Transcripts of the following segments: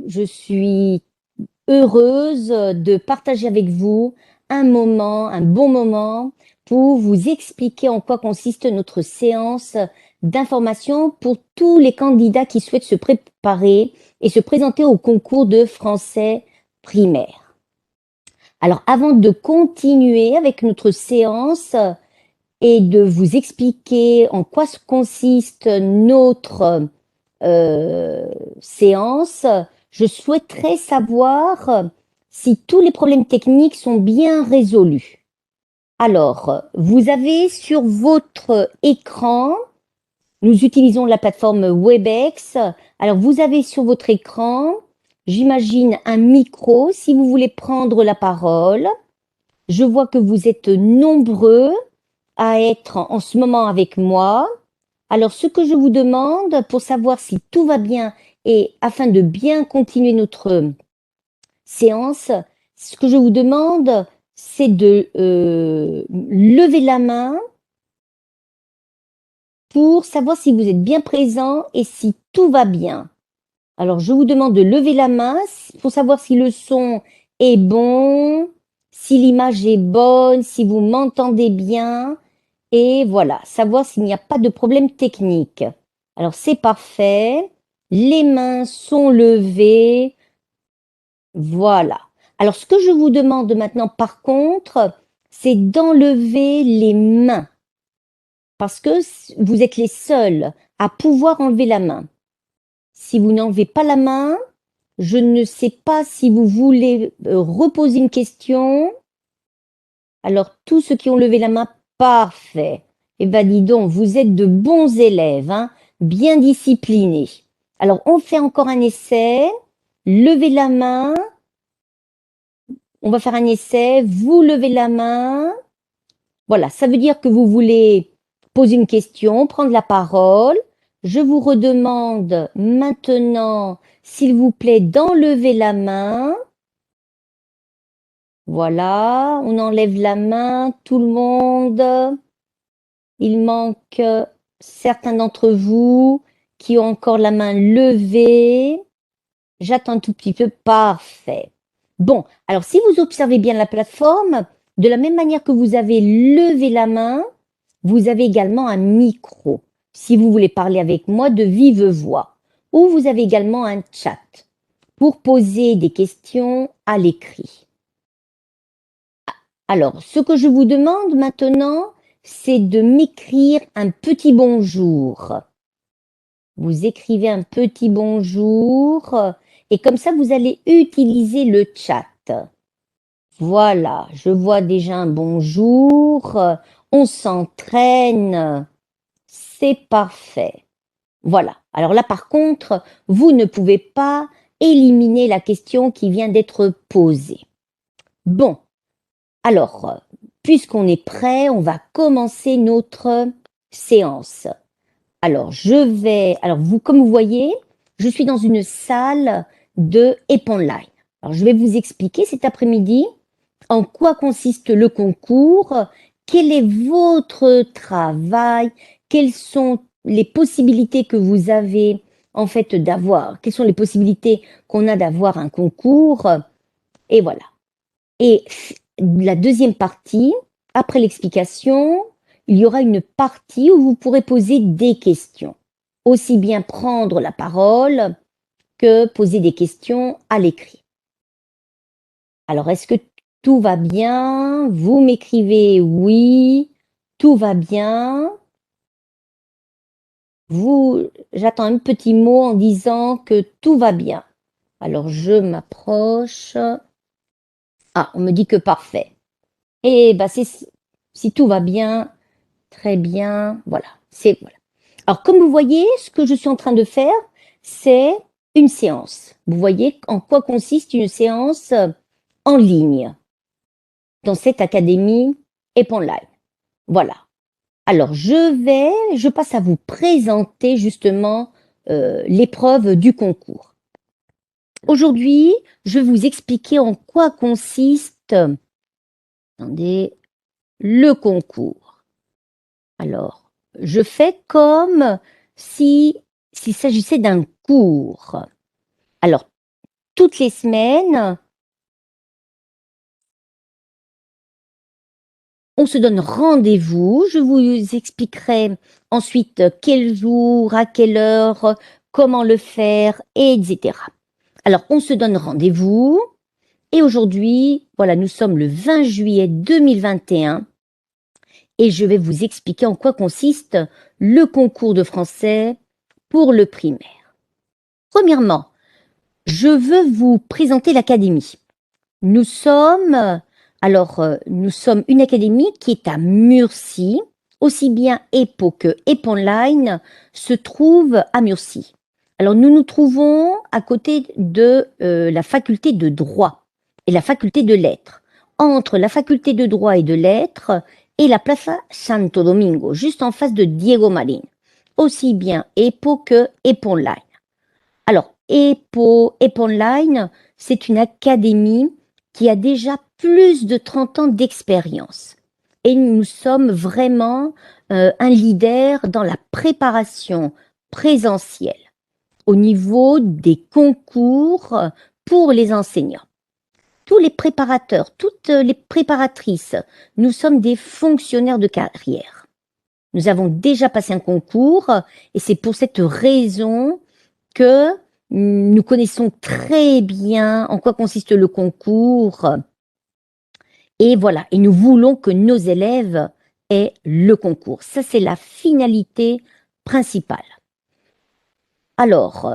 je suis heureuse de partager avec vous un bon moment pour vous expliquer en quoi consiste notre séance d'information pour tous les candidats qui souhaitent se préparer et se présenter au concours de français primaire. Alors, avant de continuer avec notre séance et de vous expliquer en quoi consiste notre séance, je souhaiterais savoir si tous les problèmes techniques sont bien résolus. Alors, vous avez sur votre écran, nous utilisons la plateforme Webex. Alors, vous avez sur votre écran, j'imagine, un micro si vous voulez prendre la parole. Je vois que vous êtes nombreux à être en ce moment avec moi. Alors, ce que je vous demande pour savoir si tout va bien et afin de bien continuer notre séance, ce que je vous demande, c'est de lever la main pour savoir si vous êtes bien présent et si tout va bien. Alors, je vous demande de lever la main pour savoir si le son est bon, si l'image est bonne, si vous m'entendez bien. Et voilà, savoir s'il n'y a pas de problème technique. Alors, c'est parfait. Les mains sont levées. Voilà. Alors, ce que je vous demande maintenant, par contre, c'est d'enlever les mains. Parce que vous êtes les seuls à pouvoir enlever la main. Si vous n'enlevez pas la main, je ne sais pas si vous voulez reposer une question. Alors, tous ceux qui ont levé la main, parfait. Eh bien, dis donc, vous êtes de bons élèves, hein, bien disciplinés. Alors, on fait encore un essai. Levez la main. On va faire un essai. Vous levez la main. Voilà, ça veut dire que vous voulez poser une question, prendre la parole. Je vous redemande maintenant, s'il vous plaît, d'enlever la main. Voilà, on enlève la main, tout le monde. Il manque certains d'entre vous qui ont encore la main levée. J'attends un tout petit peu. Parfait. Bon, alors si vous observez bien la plateforme, de la même manière que vous avez levé la main, vous avez également un micro. Si vous voulez parler avec moi de vive voix. Ou vous avez également un chat pour poser des questions à l'écrit. Alors, ce que je vous demande maintenant, c'est de m'écrire un petit bonjour. Vous écrivez un petit bonjour et comme ça, vous allez utiliser le chat. Voilà, je vois déjà un bonjour. On s'entraîne. C'est parfait. Voilà. Alors là, par contre, vous ne pouvez pas éliminer la question qui vient d'être posée. Bon, alors, puisqu'on est prêt, on va commencer notre séance. Alors, comme vous voyez, je suis dans une salle de Eponline. Alors, je vais vous expliquer cet après-midi en quoi consiste le concours, quel est votre travail, quelles sont les possibilités que vous avez en fait d'avoir, quelles sont les possibilités qu'on a d'avoir un concours, et voilà. Et la deuxième partie, après l'explication, il y aura une partie où vous pourrez poser des questions. Aussi bien prendre la parole que poser des questions à l'écrit. Alors, est-ce que tout va bien? Vous m'écrivez oui, tout va bien. J'attends un petit mot en disant que tout va bien. Alors, je m'approche. Ah, on me dit que parfait. Et bah, si tout va bien, très bien, voilà. Voilà. Alors, comme vous voyez, ce que je suis en train de faire, c'est une séance. Vous voyez en quoi consiste une séance en ligne dans cette académie Eponline. Voilà. Alors, je passe à vous présenter justement l'épreuve du concours. Aujourd'hui, je vais vous expliquer en quoi consiste, attendez, le concours. Alors, je fais comme s'il s'agissait d'un cours. Alors, toutes les semaines, on se donne rendez-vous. Je vous expliquerai ensuite quel jour, à quelle heure, comment le faire, etc. Alors, on se donne rendez-vous. Et aujourd'hui, voilà, nous sommes le 20 juillet 2021 et je vais vous expliquer en quoi consiste le concours de français pour le primaire. Premièrement, je veux vous présenter l'académie. Nous sommes une académie qui est à Murcie, aussi bien EPO que EPOnline se trouvent à Murcie. Alors nous nous trouvons à côté de la faculté de droit et la faculté de lettres, entre la faculté de droit et de lettres et la Plaza Santo Domingo, juste en face de Diego Marín, aussi bien EPO que EPOnline. Alors, EPOnline, c'est une académie qui a déjà plus de 30 ans d'expérience. Et nous sommes vraiment un leader dans la préparation présentielle au niveau des concours pour les enseignants. Tous les préparateurs, toutes les préparatrices, nous sommes des fonctionnaires de carrière. Nous avons déjà passé un concours et c'est pour cette raison que nous connaissons très bien en quoi consiste le concours. Et voilà, et nous voulons que nos élèves aient le concours. Ça, c'est la finalité principale. Alors,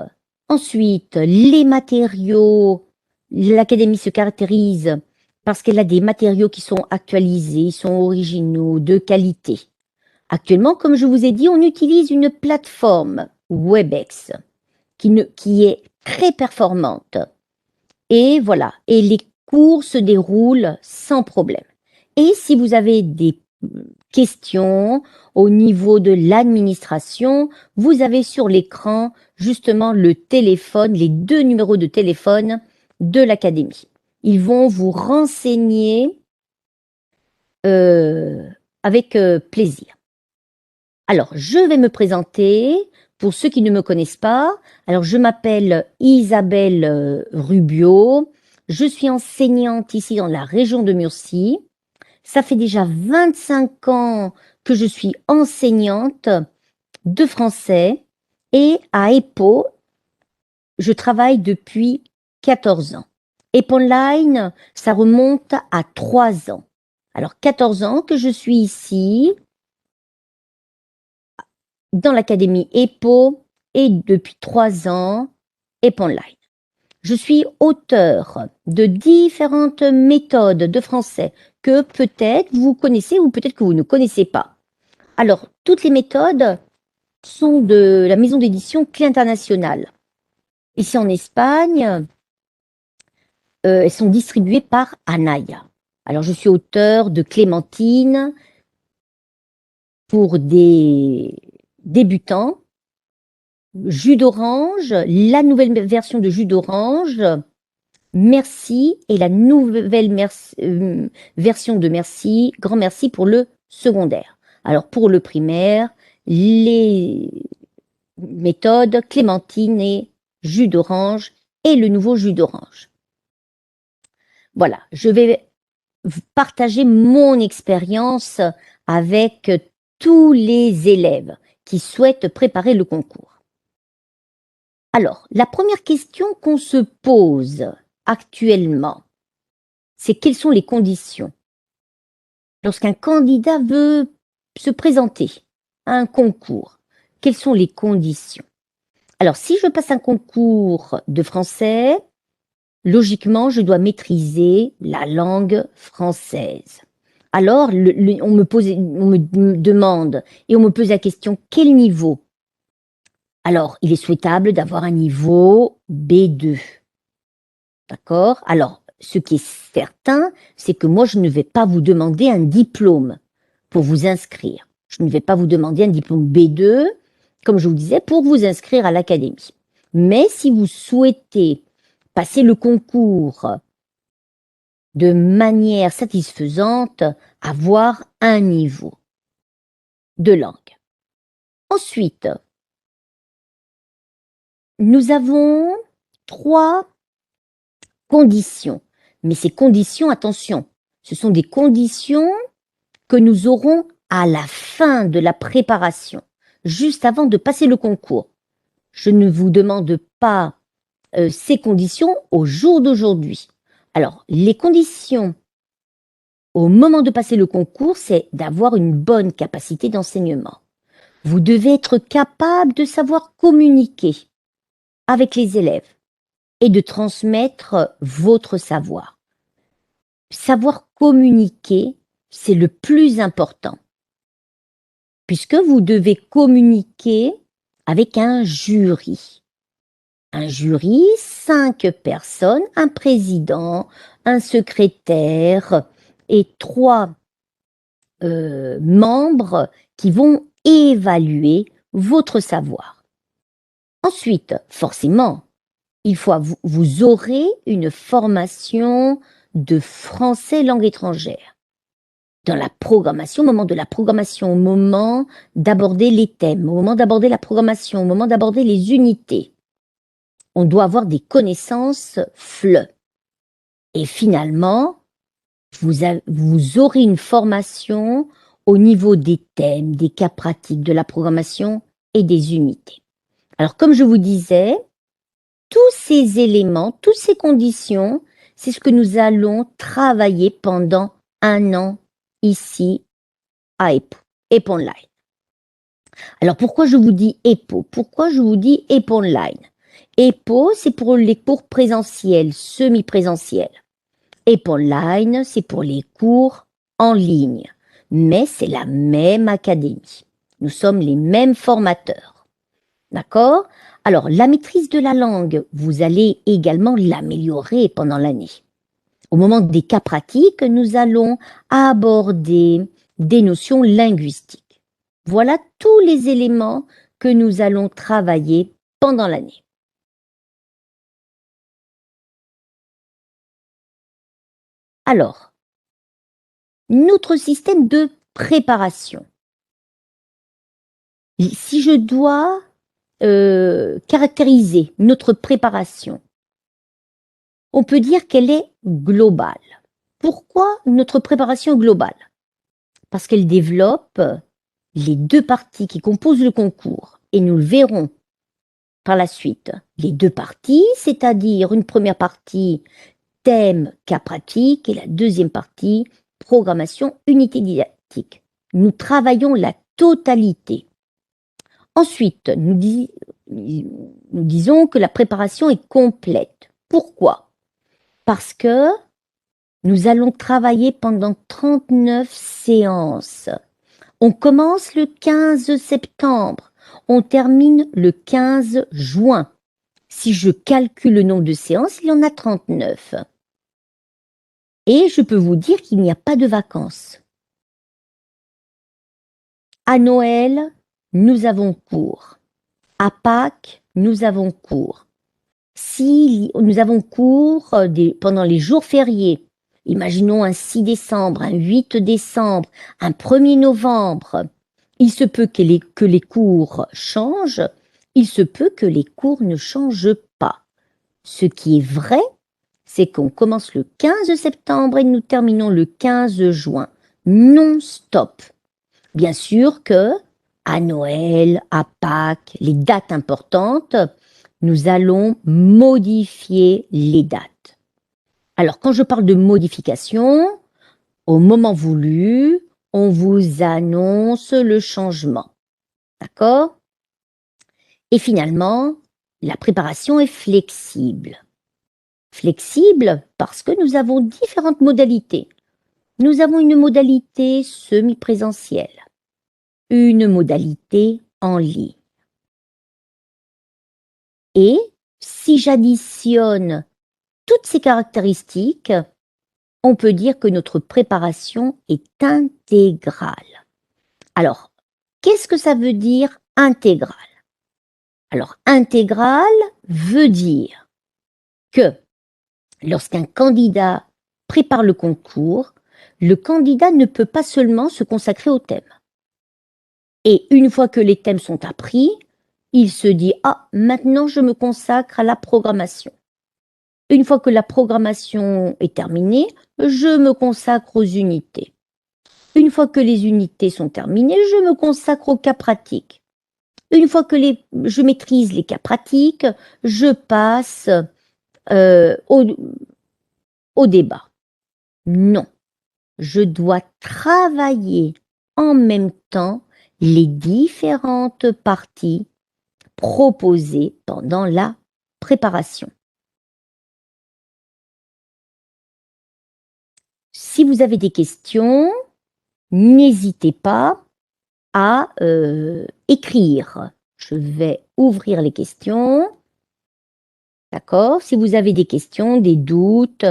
ensuite, les matériaux. L'académie se caractérise parce qu'elle a des matériaux qui sont actualisés, sont originaux, de qualité. Actuellement, comme je vous ai dit, on utilise une plateforme Webex qui est très performante. Et voilà, et les cours se déroulent sans problème. Et si vous avez des questions au niveau de l'administration, vous avez sur l'écran justement le téléphone, les 2 numéros de téléphone de l'académie. Ils vont vous renseigner avec plaisir. Alors, je vais me présenter pour ceux qui ne me connaissent pas. Alors, je m'appelle Isabelle Rubio. Je suis enseignante ici dans la région de Murcie. Ça fait déjà 25 ans que je suis enseignante de français et à EPO, je travaille depuis 14 ans. EPOnline, ça remonte à 3 ans. Alors, 14 ans que je suis ici dans l'académie EPO et depuis 3 ans, EPOnline. Je suis auteur de différentes méthodes de français que peut-être vous connaissez ou peut-être que vous ne connaissez pas. Alors, toutes les méthodes sont de la maison d'édition Clé Internationale. Ici en Espagne, elles sont distribuées par Anaya. Alors, je suis auteur de Clémentine pour des débutants, Jus d'orange, la nouvelle version de Jus d'orange, Merci et la nouvelle version de Merci, Grand Merci pour le secondaire. Alors pour le primaire, les méthodes Clémentine et Jus d'orange et le nouveau Jus d'orange. Voilà, je vais partager mon expérience avec tous les élèves qui souhaitent préparer le concours. Alors, la première question qu'on se pose actuellement, c'est quelles sont les conditions lorsqu'un candidat veut se présenter à un concours. Quelles sont les conditions? Alors, si je passe un concours de français, logiquement, je dois maîtriser la langue française. Alors, on me demande et on me pose la question, quel niveau? Alors, il est souhaitable d'avoir un niveau B2. D'accord? Alors, ce qui est certain, c'est que moi, je ne vais pas vous demander un diplôme pour vous inscrire. Je ne vais pas vous demander un diplôme B2, comme je vous disais, pour vous inscrire à l'académie. Mais si vous souhaitez passer le concours de manière satisfaisante, avoir un niveau de langue. Ensuite, nous avons 3 conditions. Mais ces conditions, attention, ce sont des conditions que nous aurons à la fin de la préparation, juste avant de passer le concours. Je ne vous demande pas ces conditions au jour d'aujourd'hui. Alors, les conditions au moment de passer le concours, c'est d'avoir une bonne capacité d'enseignement. Vous devez être capable de savoir communiquer avec les élèves et de transmettre votre savoir. Savoir communiquer, c'est le plus important, puisque vous devez communiquer avec un jury. Un jury, 5 personnes, un président, un secrétaire et 3 membres qui vont évaluer votre savoir. Ensuite, forcément, vous aurez une formation de français langue étrangère. Dans la programmation, au moment de la programmation, au moment d'aborder les thèmes, au moment d'aborder la programmation, au moment d'aborder les unités, on doit avoir des connaissances FLE. Et finalement, vous aurez une formation au niveau des thèmes, des cas pratiques, de la programmation et des unités. Alors, comme je vous disais, tous ces éléments, toutes ces conditions, c'est ce que nous allons travailler pendant 1 an ici à EPO Online. Alors, pourquoi je vous dis EPO? Pourquoi je vous dis EPO Online? EPO, c'est pour les cours présentiels, semi-présentiels. EPO Online, c'est pour les cours en ligne. Mais c'est la même académie. Nous sommes les mêmes formateurs. D'accord? Alors, la maîtrise de la langue, vous allez également l'améliorer pendant l'année. Au moment des cas pratiques, nous allons aborder des notions linguistiques. Voilà tous les éléments que nous allons travailler pendant l'année. Alors, notre système de préparation. Si je dois caractériser notre préparation, on peut dire qu'elle est globale. Pourquoi notre préparation globale? Parce qu'elle développe les 2 parties qui composent le concours. Et nous le verrons par la suite. Les 2 parties, c'est-à-dire une première partie thème, cas pratique, et la deuxième partie programmation, unité didactique. Nous travaillons la totalité. Ensuite, nous disons que la préparation est complète. Pourquoi? Parce que nous allons travailler pendant 39 séances. On commence le 15 septembre, on termine le 15 juin. Si je calcule le nombre de séances, il y en a 39. Et je peux vous dire qu'il n'y a pas de vacances. À Noël, nous avons cours. À Pâques, nous avons cours. Si nous avons cours pendant les jours fériés, imaginons un 6 décembre, un 8 décembre, un 1er novembre, il se peut que les cours changent, il se peut que les cours ne changent pas. Ce qui est vrai, c'est qu'on commence le 15 septembre et nous terminons le 15 juin, non-stop. Bien sûr que à Noël, à Pâques, les dates importantes, nous allons modifier les dates. Alors, quand je parle de modification, au moment voulu, on vous annonce le changement. D'accord? Et finalement, la préparation est flexible. Flexible parce que nous avons différentes modalités. Nous avons une modalité semi-présentielle, une modalité en ligne. Et si j'additionne toutes ces caractéristiques, on peut dire que notre préparation est intégrale. Alors, qu'est-ce que ça veut dire intégrale? Alors, intégrale veut dire que lorsqu'un candidat prépare le concours, le candidat ne peut pas seulement se consacrer au thème. Et une fois que les thèmes sont appris, il se dit « Ah, maintenant je me consacre à la programmation ». Une fois que la programmation est terminée, je me consacre aux unités. Une fois que les unités sont terminées, je me consacre aux cas pratiques. Une fois que je maîtrise les cas pratiques, je passe au débat. Non, je dois travailler en même temps les différentes parties proposées pendant la préparation. Si vous avez des questions, n'hésitez pas à écrire. Je vais ouvrir les questions. D'accord? Si vous avez des questions, des doutes,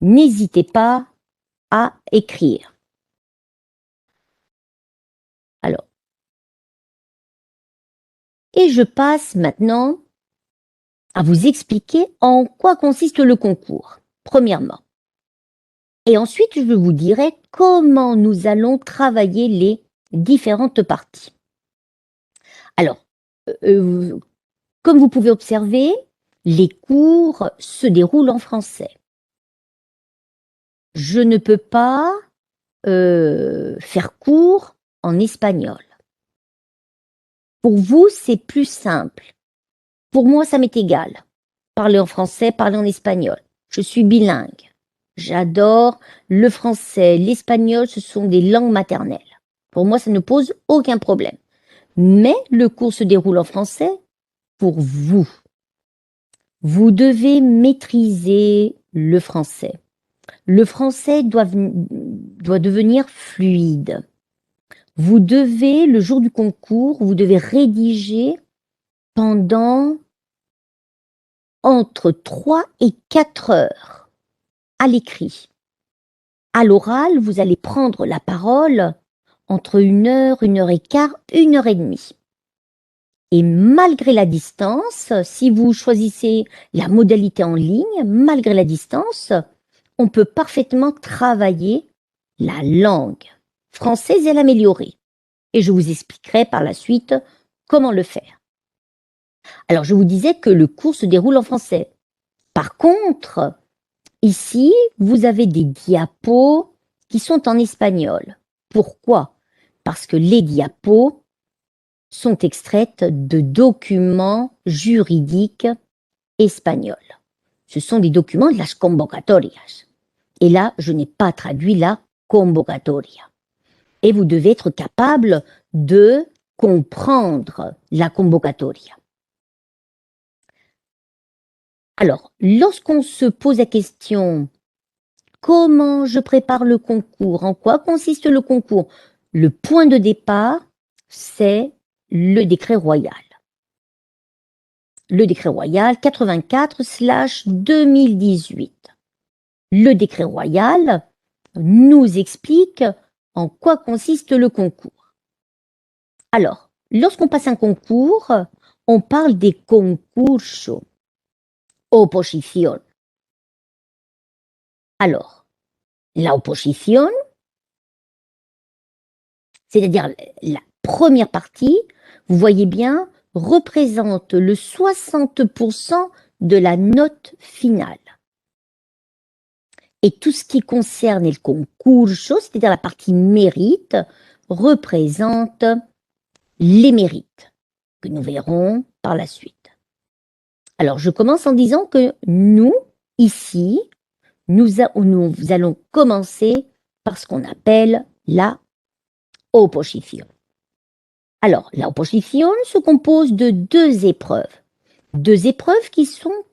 n'hésitez pas à écrire. Alors, et je passe maintenant à vous expliquer en quoi consiste le concours, premièrement. Et ensuite, je vous dirai comment nous allons travailler les différentes parties. Alors, comme vous pouvez observer, les cours se déroulent en français. Je ne peux pas faire cours en espagnol. Pour vous, c'est plus simple. Pour moi, ça m'est égal. Parler en français, parler en espagnol. Je suis bilingue. J'adore le français, l'espagnol, ce sont des langues maternelles. Pour moi, ça ne pose aucun problème. Mais le cours se déroule en français pour vous. Vous devez maîtriser le français. Le français doit devenir fluide. Vous devez, le jour du concours, vous devez rédiger pendant entre 3 et 4 heures à l'écrit. À l'oral, vous allez prendre la parole entre 1 heure, 1 heure et quart, 1 heure et demie. Et malgré la distance, si vous choisissez la modalité en ligne, malgré la distance, on peut parfaitement travailler la langue française et l'améliorer. Et je vous expliquerai par la suite comment le faire. Alors, je vous disais que le cours se déroule en français. Par contre, ici, vous avez des diapos qui sont en espagnol. Pourquoi? Parce que les diapos sont extraites de documents juridiques espagnols. Ce sont des documents de las convocatorias. Et là, je n'ai pas traduit la convocatoria. Et vous devez être capable de comprendre la convocatoria. Alors, lorsqu'on se pose la question « Comment je prépare le concours? En quoi consiste le concours ?» Le point de départ, c'est le décret royal. Le décret royal 84/2018. Le décret royal nous explique en quoi consiste le concours. Alors, lorsqu'on passe un concours, on parle des concursos, oposición. Alors, la oposición, c'est-à-dire la première partie, vous voyez bien, représente le 60% de la note finale. Et tout ce qui concerne le concurso, c'est-à-dire la partie mérite, représente les mérites que nous verrons par la suite. Alors, je commence en disant que nous, ici, nous allons commencer par ce qu'on appelle la oposición. Alors, la oposición se compose de 2 épreuves. 2 épreuves qui sont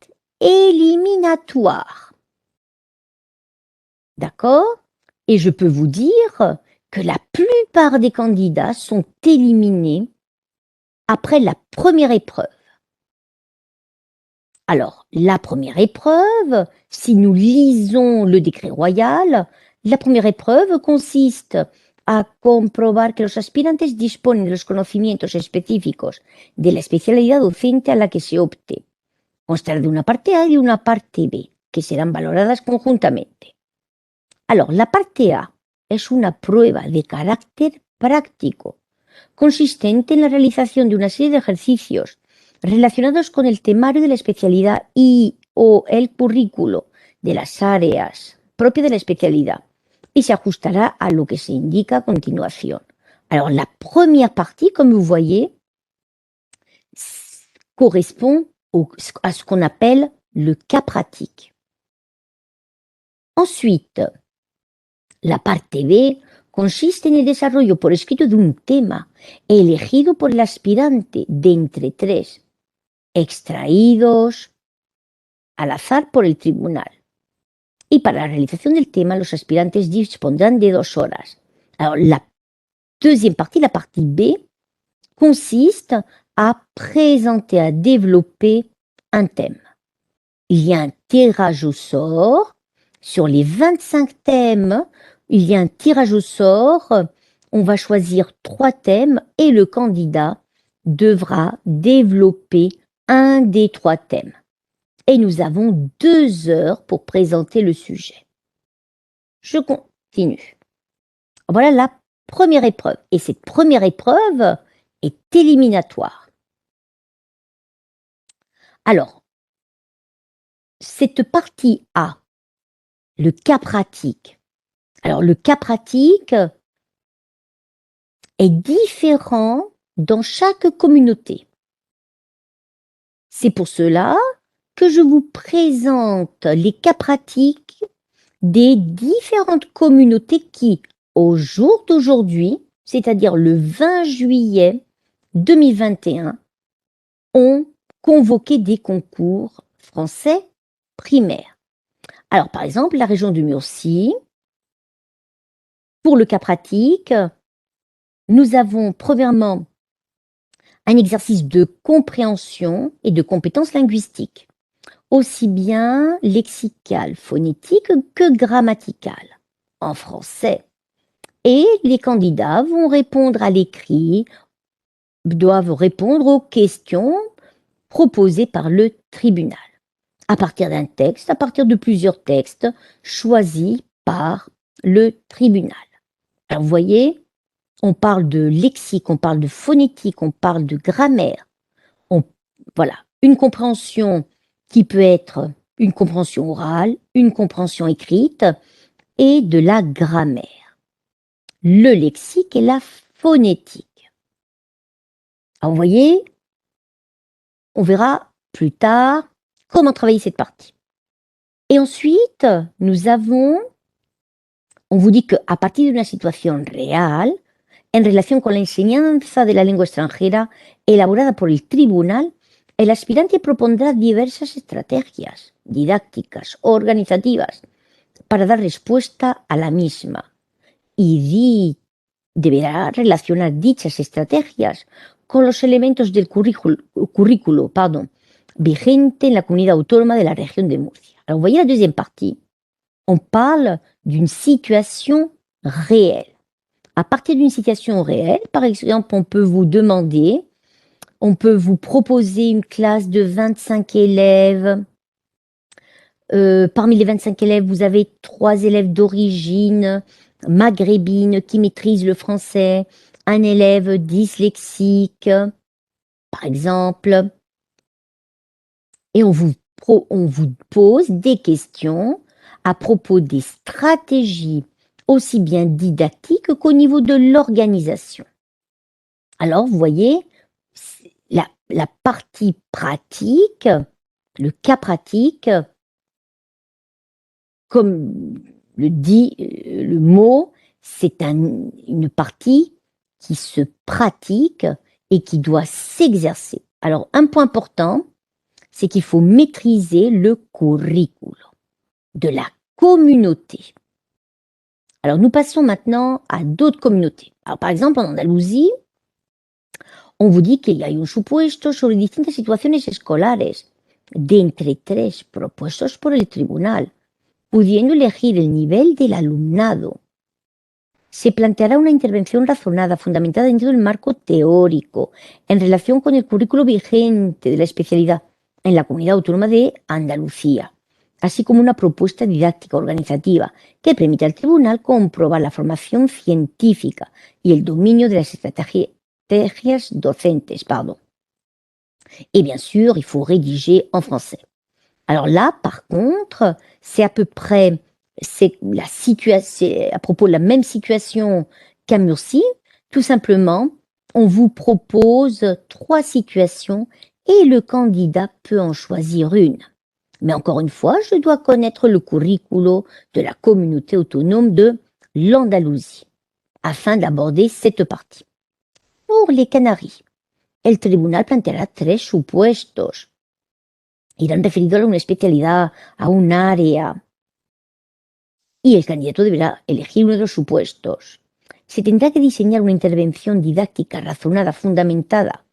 éliminatoires. D'accord? Et je peux vous dire que la plupart des candidats sont éliminés après la première épreuve. Alors, la première épreuve, si nous lisons le décret royal, la première épreuve consiste a comprobar que los aspirantes disponen de los conocimientos específicos de la especialidad docente a la que se opte. Constará de una parte A y de una parte B, que serán valoradas conjuntamente. Alors, la parte A es una prueba de carácter práctico, consistente en la realización de una serie de ejercicios relacionados con el temario de la especialidad y el currículo de las áreas propias de la especialidad y se ajustará a lo que se indica a continuación. Alors, la première partie, comme vous voyez, correspond à ce qu'on appelle le cas pratique. Ensuite, la parte B consiste en el desarrollo por escrito de un tema elegido por el aspirante de entre 3, extraídos al azar por el tribunal. Y para la realización del tema, los aspirantes dispondrán de 2 horas. Alors, la deuxième partie, la partie B, consiste à présenter, à développer un thème. Il y a un tirage au sort. Sur les 25 thèmes, il y a un tirage au sort. On va choisir 3 thèmes et le candidat devra développer un des 3 thèmes. Et nous avons 2 heures pour présenter le sujet. Je continue. Voilà la première épreuve. Et cette première épreuve est éliminatoire. Alors, cette partie A, le cas pratique. Alors, le cas pratique est différent dans chaque communauté. C'est pour cela que je vous présente les cas pratiques des différentes communautés qui, au jour d'aujourd'hui, c'est-à-dire le 20 juillet 2021, ont convoqué des concours français primaires. Alors, par exemple, la région du Murcie, pour le cas pratique, nous avons premièrement un exercice de compréhension et de compétences linguistiques, aussi bien lexical, phonétique que grammatical, en français. Et les candidats vont répondre à l'écrit, doivent répondre aux questions proposées par le tribunal, à partir d'un texte, à partir de plusieurs textes choisis par le tribunal. Alors, vous voyez, on parle de lexique, on parle de phonétique, on parle de grammaire. Voilà, une compréhension qui peut être une compréhension orale, une compréhension écrite et de la grammaire. Le lexique et la phonétique. Alors, vous voyez, on verra plus tard comment travailler cette partie. Et ensuite, on vous dit qu'à partir de una situación real, en relación con la enseñanza de la lengua extranjera elaborada por el tribunal, el aspirante propondrá diversas estrategias didácticas, organizativas, para dar respuesta a la misma. Y deberá relacionar dichas estrategias con los elementos del currículo vigente en la comunidad autónoma de la région de Murcia. Alors, vous voyez la deuxième partie, on parle d'une situation réelle. À partir d'une situation réelle, par exemple, on peut vous demander, on peut vous proposer une classe de 25 élèves. Parmi les 25 élèves, vous avez 3 élèves d'origine maghrébine qui maîtrisent le français, un élève dyslexique, par exemple. Et on vous pose des questions à propos des stratégies aussi bien didactiques qu'au niveau de l'organisation. Alors, vous voyez, la partie pratique, le cas pratique, comme le dit le mot, c'est une partie qui se pratique et qui doit s'exercer. Alors, un point important, c'est qu'il faut maîtriser le curriculum de la communauté. Alors, nous passons maintenant à d'autres communautés. Alors, par exemple, en Andalousie, on vous dit qu'il y a un supuesto sobre distintas situaciones escolares de entre 3 propuestos por el tribunal, pudiendo elegir el nivel del alumnado. Se planteará una intervención razonada, fundamentada dentro del marco teórico, en relación con el currículo vigente de la especialidad en la Comunidad Autónoma de Andalucía, así como una propuesta didáctica organizativa que permita al tribunal comprobar la formación científica y el dominio de las estratégias docentes. Et bien sûr, il faut rédiger en français. Alors là, par contre, c'est à peu près, c'est la situation, à propos de la même situation qu'à Murcie. Tout simplement, on vous propose 3 situations et le candidat peut en choisir une. Mais encore une fois, je dois connaître le curriculo de la communauté autonome de l'Andalousie afin d'aborder cette partie. Pour les Canaries, el tribunal planteará 3 supuestos. Irán referidos a una especialidad, a un área, y el candidato deberá elegir uno de los supuestos. Se tendrá que diseñar una intervención didáctica razonada, fundamentada,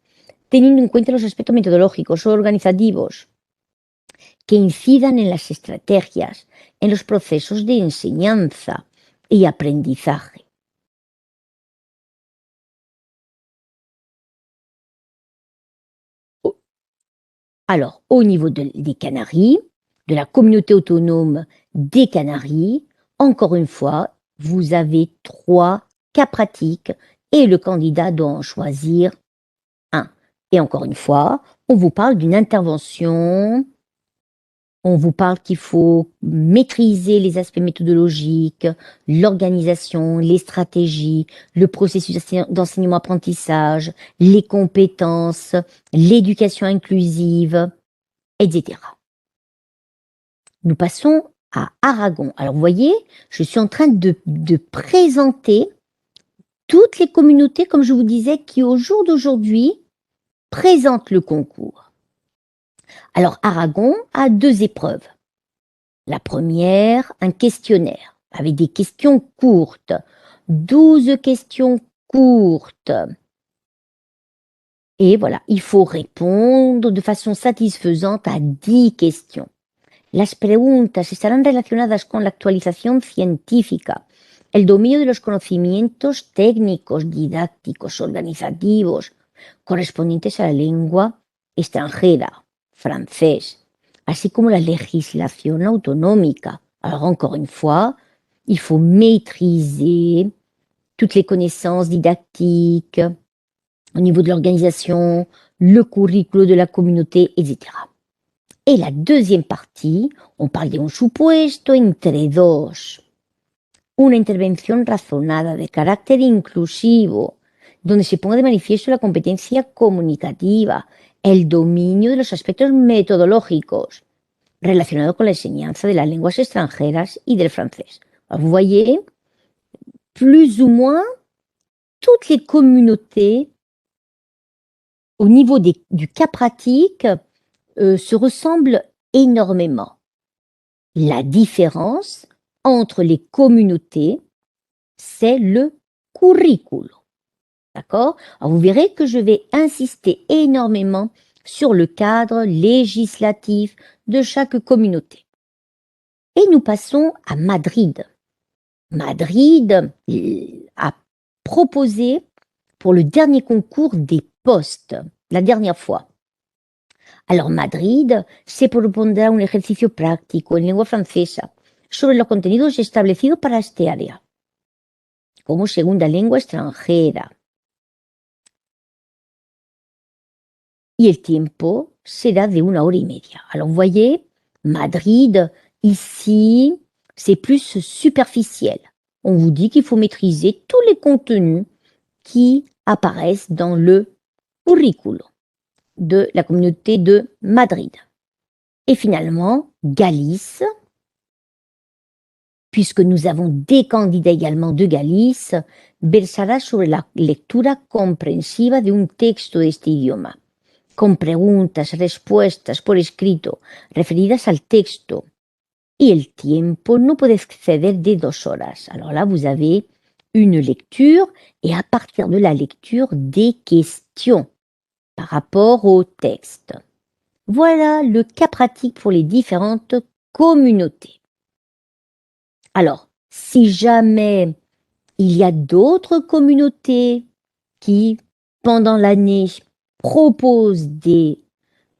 teniendo en cuenta los aspectos metodológicos o organizativos que incidan en las estrategias, en los procesos de enseñanza y aprendizaje. Alors, au niveau des Canaries, de la communauté autonome des Canaries, encore une fois, vous avez 3 cas pratiques et le candidat doit en choisir un. Et encore une fois, on vous parle d'une intervention, on vous parle qu'il faut maîtriser les aspects méthodologiques, l'organisation, les stratégies, le processus d'enseignement-apprentissage, les compétences, l'éducation inclusive, etc. Nous passons à Aragon. Alors, vous voyez, je suis en train de présenter toutes les communautés, comme je vous disais, qui au jour d'aujourd'hui présentent le concours. Alors, Aragon a 2 épreuves. La première, un questionnaire avec des questions courtes. 12 questions courtes. Et voilà, il faut répondre de façon satisfaisante à 10 questions. Las preguntas estarán relacionadas con la actualización científica, el dominio de los conocimientos técnicos, didácticos, organizativos, correspondientes a la lengua extranjera, francés, así como la législation autonómica. Alors encore une fois, il faut maîtriser toutes les connaissances didactiques au niveau de l'organisation, le curriculum de la communauté, etc. Et la deuxième partie, on parle de un supuesto entre dos. Una intervención razonada de carácter inclusivo, donde se ponga de manifiesto la competencia comunicativa, el dominio de los aspectos metodológicos relacionados con la enseñanza de las lenguas extranjeras y del francés. Vous voyez, plus ou moins, toutes les communautés, au niveau du cas pratique, se ressemblent énormément. La différence entre les communautés, c'est le curriculum. D'accord? Alors vous verrez que je vais insister énormément sur le cadre législatif de chaque communauté. Et nous passons à Madrid. Madrid a proposé pour le dernier concours des postes, la dernière fois. Alors Madrid se propondrá un ejercicio práctico en lengua francesa sobre los contenidos establecidos para este área, como segunda lengua extranjera. Y el tiempo será de 1h30. Alors vous voyez, Madrid, ici, c'est plus superficiel. On vous dit qu'il faut maîtriser tous les contenus qui apparaissent dans le curriculum de la communauté de Madrid. Et finalement, Galice, puisque nous avons des candidats également de Galice, versará sobre la lectura comprensiva de un texto de este idioma, con preguntas, respuestas por escrito referidas al texto. Et el tiempo no puede exceder de 2 horas. Alors là, vous avez une lecture et à partir de la lecture, des questions par rapport au texte. Voilà le cas pratique pour les différentes communautés. Alors, si jamais il y a d'autres communautés qui, pendant l'année, proposent des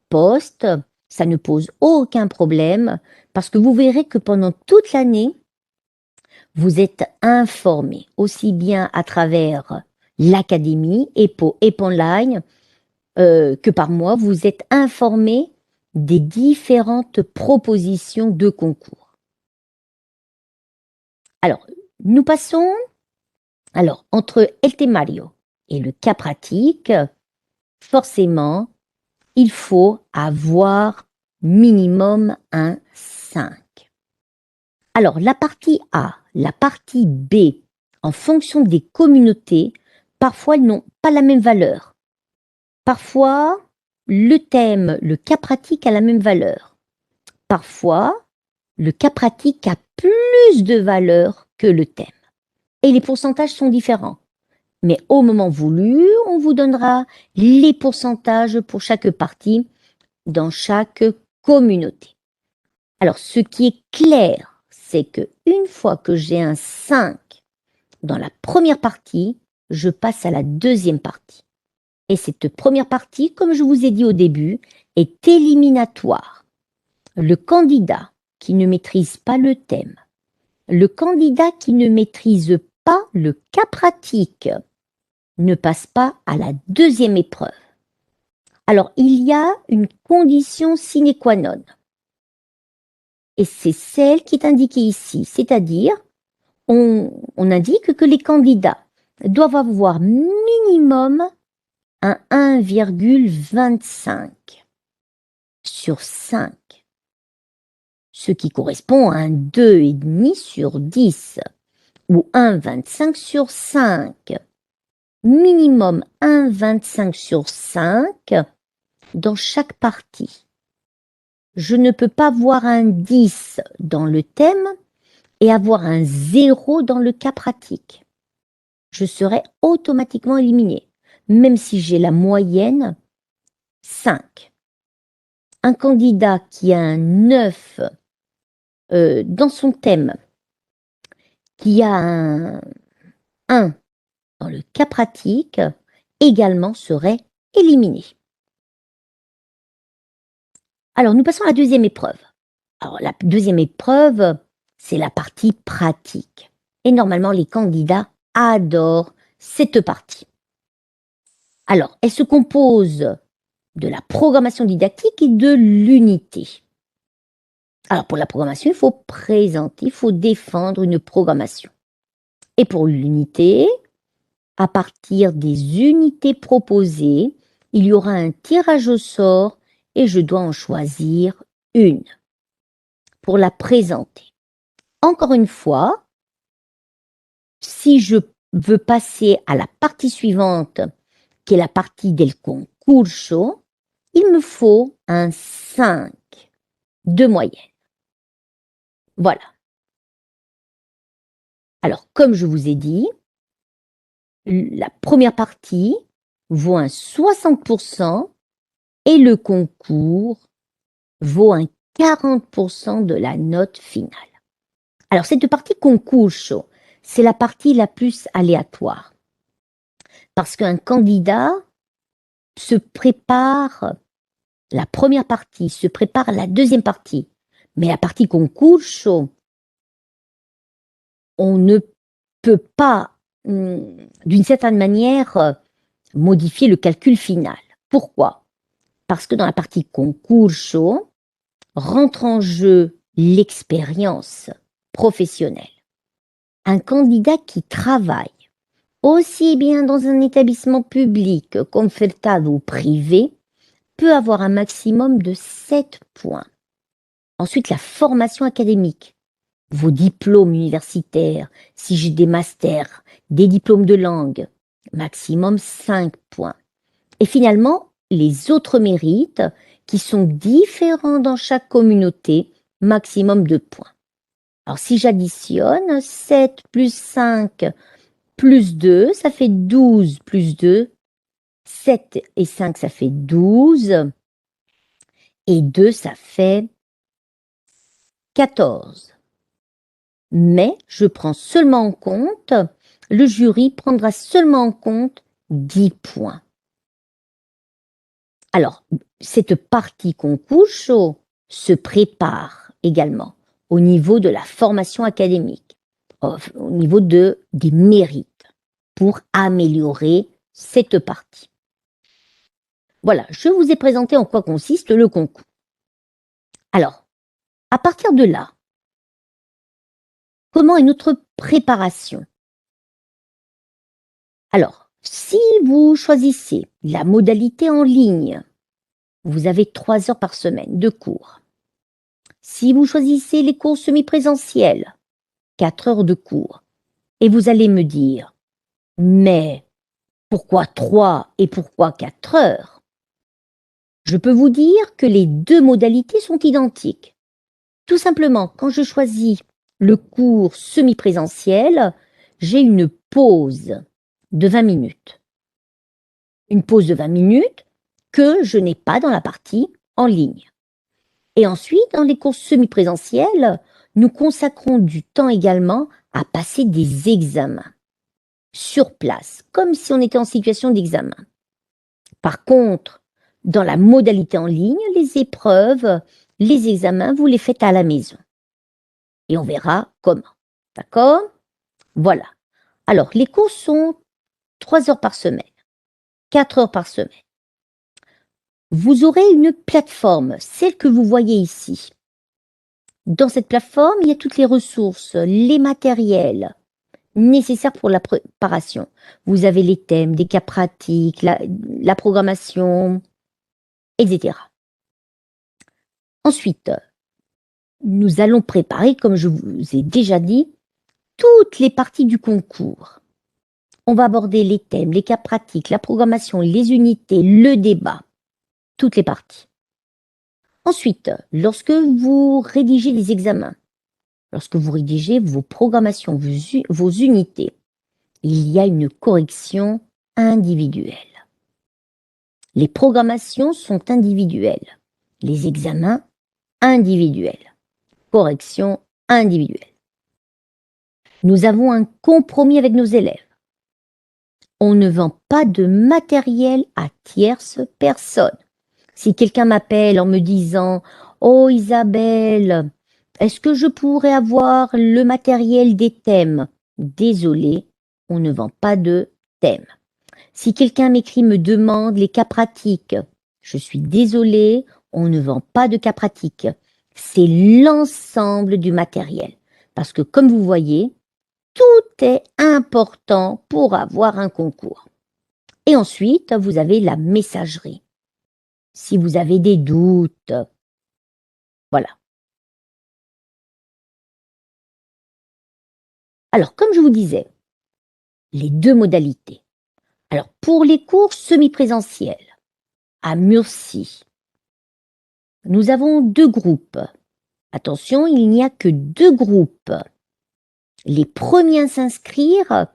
postes, ça ne pose aucun problème parce que vous verrez que pendant toute l'année, vous êtes informés aussi bien à travers l'académie, EPO, EPOnline, que par moi, vous êtes informés des différentes propositions de concours. Alors, nous passons entre el temario et le cas pratique. Forcément, il faut avoir minimum un 5. Alors, la partie A, la partie B, en fonction des communautés, parfois elles n'ont pas la même valeur. Parfois, le thème, le cas pratique a la même valeur. Parfois, le cas pratique a plus de valeur que le thème. Et les pourcentages sont différents. Mais au moment voulu, on vous donnera les pourcentages pour chaque partie dans chaque communauté. Alors, ce qui est clair, c'est que une fois que j'ai un 5 dans la première partie, je passe à la deuxième partie. Et cette première partie, comme je vous ai dit au début, est éliminatoire. Le candidat qui ne maîtrise pas le thème, le candidat qui ne maîtrise pas le cas pratique, ne passe pas à la deuxième épreuve. Alors, il y a une condition sine qua non. Et c'est celle qui est indiquée ici, c'est-à-dire, on indique que les candidats doivent avoir minimum un 1,25 sur 5, ce qui correspond à un 2,5 sur 10, ou 1,25 sur 5. Minimum 1,25 sur 5 dans chaque partie. Je ne peux pas avoir un 10 dans le thème et avoir un 0 dans le cas pratique. Je serai automatiquement éliminé, même si j'ai la moyenne 5. Un candidat qui a un 9 dans son thème, qui a un 1 dans le cas pratique, également serait éliminé. Alors, nous passons à la deuxième épreuve. Alors, la deuxième épreuve, c'est la partie pratique. Et normalement, les candidats adorent cette partie. Alors, elle se compose de la programmation didactique et de l'unité. Alors, pour la programmation, il faut présenter, il faut défendre une programmation. Et pour l'unité, à partir des unités proposées, il y aura un tirage au sort et je dois en choisir une pour la présenter. Encore une fois, si je veux passer à la partie suivante, qui est la partie del concurso, il me faut un 5 de moyenne. Voilà. Alors, comme je vous ai dit, la première partie vaut un 60% et le concours vaut un 40% de la note finale. Alors, cette partie concurso, c'est la partie la plus aléatoire. Parce qu'un candidat se prépare la première partie, se prépare la deuxième partie. Mais la partie concurso, on ne peut pas, d'une certaine manière, modifier le calcul final. Pourquoi? Parce que dans la partie concurso, rentre en jeu l'expérience professionnelle. Un candidat qui travaille aussi bien dans un établissement public, concertado ou privé, peut avoir un maximum de 7 points. Ensuite, la formation académique, vos diplômes universitaires, si j'ai des masters, des diplômes de langue, maximum 5 points. Et finalement, les autres mérites qui sont différents dans chaque communauté, maximum de points. Alors si j'additionne 7 plus 5 plus 2, ça fait 12 plus 2. 7 et 5, ça fait 12. Et 2, ça fait 14. Mais je prends seulement en compte, le jury prendra seulement en compte 10 points. Alors, cette partie concurso se prépare également au niveau de la formation académique, au niveau des mérites, pour améliorer cette partie. Voilà, je vous ai présenté en quoi consiste le concours. Alors, à partir de là, comment est notre préparation? Alors, si vous choisissez la modalité en ligne, vous avez 3 heures par semaine de cours. Si vous choisissez les cours semi-présentiels, 4 heures de cours. Et vous allez me dire, mais pourquoi 3 et pourquoi 4 heures? Je peux vous dire que les deux modalités sont identiques. Tout simplement, quand je choisis le cours semi-présentiel, j'ai une pause de 20 minutes. Une pause de 20 minutes que je n'ai pas dans la partie en ligne. Et ensuite, dans les cours semi-présentiels, nous consacrons du temps également à passer des examens sur place, comme si on était en situation d'examen. Par contre, dans la modalité en ligne, les épreuves, les examens, vous les faites à la maison. Et on verra comment. D'accord? Voilà. Alors, les cours sont 3 heures par semaine, 4 heures par semaine. Vous aurez une plateforme, celle que vous voyez ici. Dans cette plateforme, il y a toutes les ressources, les matériels nécessaires pour la préparation. Vous avez les thèmes, des cas pratiques, la programmation, etc. Ensuite, nous allons préparer, comme je vous ai déjà dit, toutes les parties du concours. On va aborder les thèmes, les cas pratiques, la programmation, les unités, le débat, toutes les parties. Ensuite, lorsque vous rédigez des examens, lorsque vous rédigez vos programmations, vos unités, il y a une correction individuelle. Les programmations sont individuelles, les examens individuels, correction individuelle. Nous avons un compromis avec nos élèves. On ne vend pas de matériel à tierce personne. Si quelqu'un m'appelle en me disant « Oh Isabelle, est-ce que je pourrais avoir le matériel des thèmes ?» Désolé, on ne vend pas de thèmes. Si quelqu'un m'écrit, me demande les cas pratiques, je suis désolée, on ne vend pas de cas pratiques. C'est l'ensemble du matériel. Parce que comme vous voyez, tout est important pour avoir un concours. Et ensuite, vous avez la messagerie. Si vous avez des doutes, voilà. Alors, comme je vous disais, les deux modalités. Alors, pour les cours semi-présentiels, à Murcie, nous avons 2 groupes. Attention, il n'y a que 2 groupes. Les premiers à s'inscrire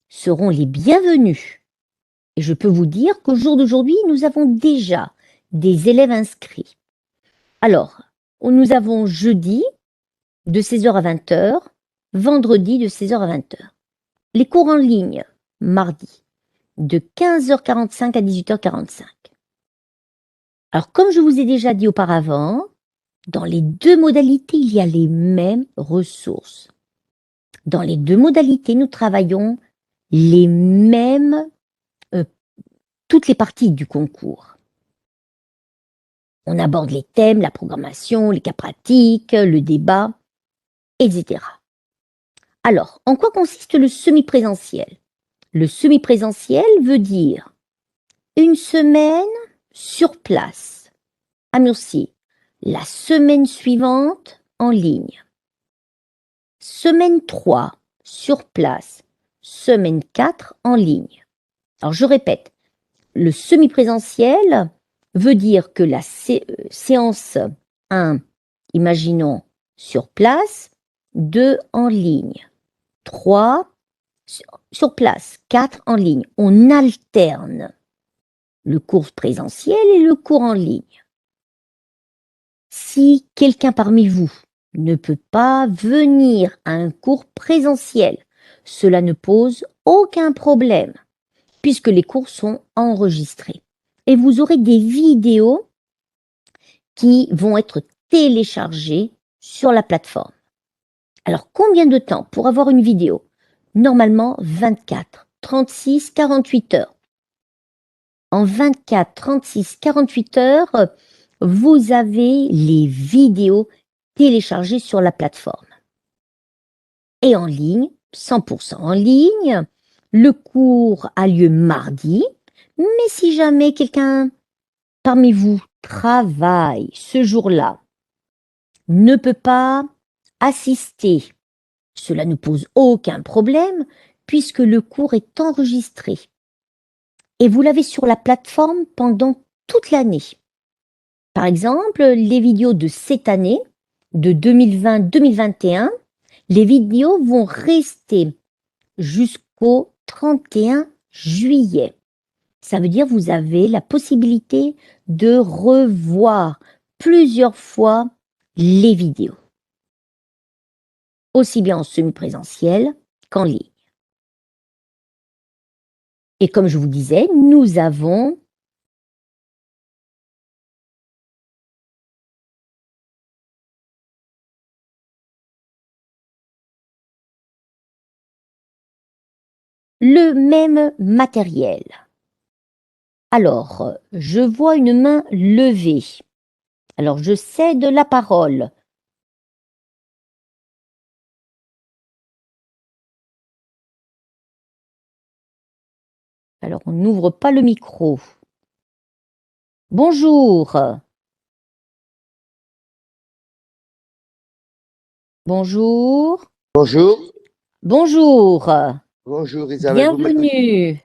seront les bienvenus. Et je peux vous dire qu'au jour d'aujourd'hui, nous avons déjà des élèves inscrits. Alors, nous avons jeudi de 16h à 20h, vendredi de 16h à 20h. Les cours en ligne, mardi, de 15h45 à 18h45. Alors, comme je vous ai déjà dit auparavant, dans les 2 modalités, il y a les mêmes ressources. Dans les 2 modalités, nous travaillons les mêmes, toutes les parties du concours. On aborde les thèmes, la programmation, les cas pratiques, le débat, etc. Alors, en quoi consiste le semi-présentiel? Le semi-présentiel veut dire une semaine sur place à Murcie, la semaine suivante en ligne. Semaine 3 sur place, semaine 4 en ligne. Alors je répète, le semi-présentiel veut dire que la séance 1, imaginons, sur place, 2 en ligne, 3 sur place, 4 en ligne. On alterne le cours présentiel et le cours en ligne. Si quelqu'un parmi vous ne peut pas venir à un cours présentiel, cela ne pose aucun problème puisque les cours sont enregistrés. Et vous aurez des vidéos qui vont être téléchargées sur la plateforme. Alors, combien de temps pour avoir une vidéo? Normalement, 24, 36, 48 heures. En 24, 36, 48 heures, vous avez les vidéos téléchargées sur la plateforme. Et en ligne, 100% en ligne, le cours a lieu mardi, mais si jamais quelqu'un parmi vous travaille ce jour-là, ne peut pas assister, cela ne pose aucun problème puisque le cours est enregistré. Et vous l'avez sur la plateforme pendant toute l'année. Par exemple, les vidéos de cette année, de 2020-2021, les vidéos vont rester jusqu'au 31 juillet. Ça veut dire que vous avez la possibilité de revoir plusieurs fois les vidéos, aussi bien en semi-présentiel qu'en ligne. Et comme je vous disais, nous avons le même matériel. Alors, je vois une main levée. Alors, je cède la parole. Alors, on n'ouvre pas le micro. Bonjour. Bonjour. Bonjour. Bonjour. Bonjour Isabelle. Bienvenue.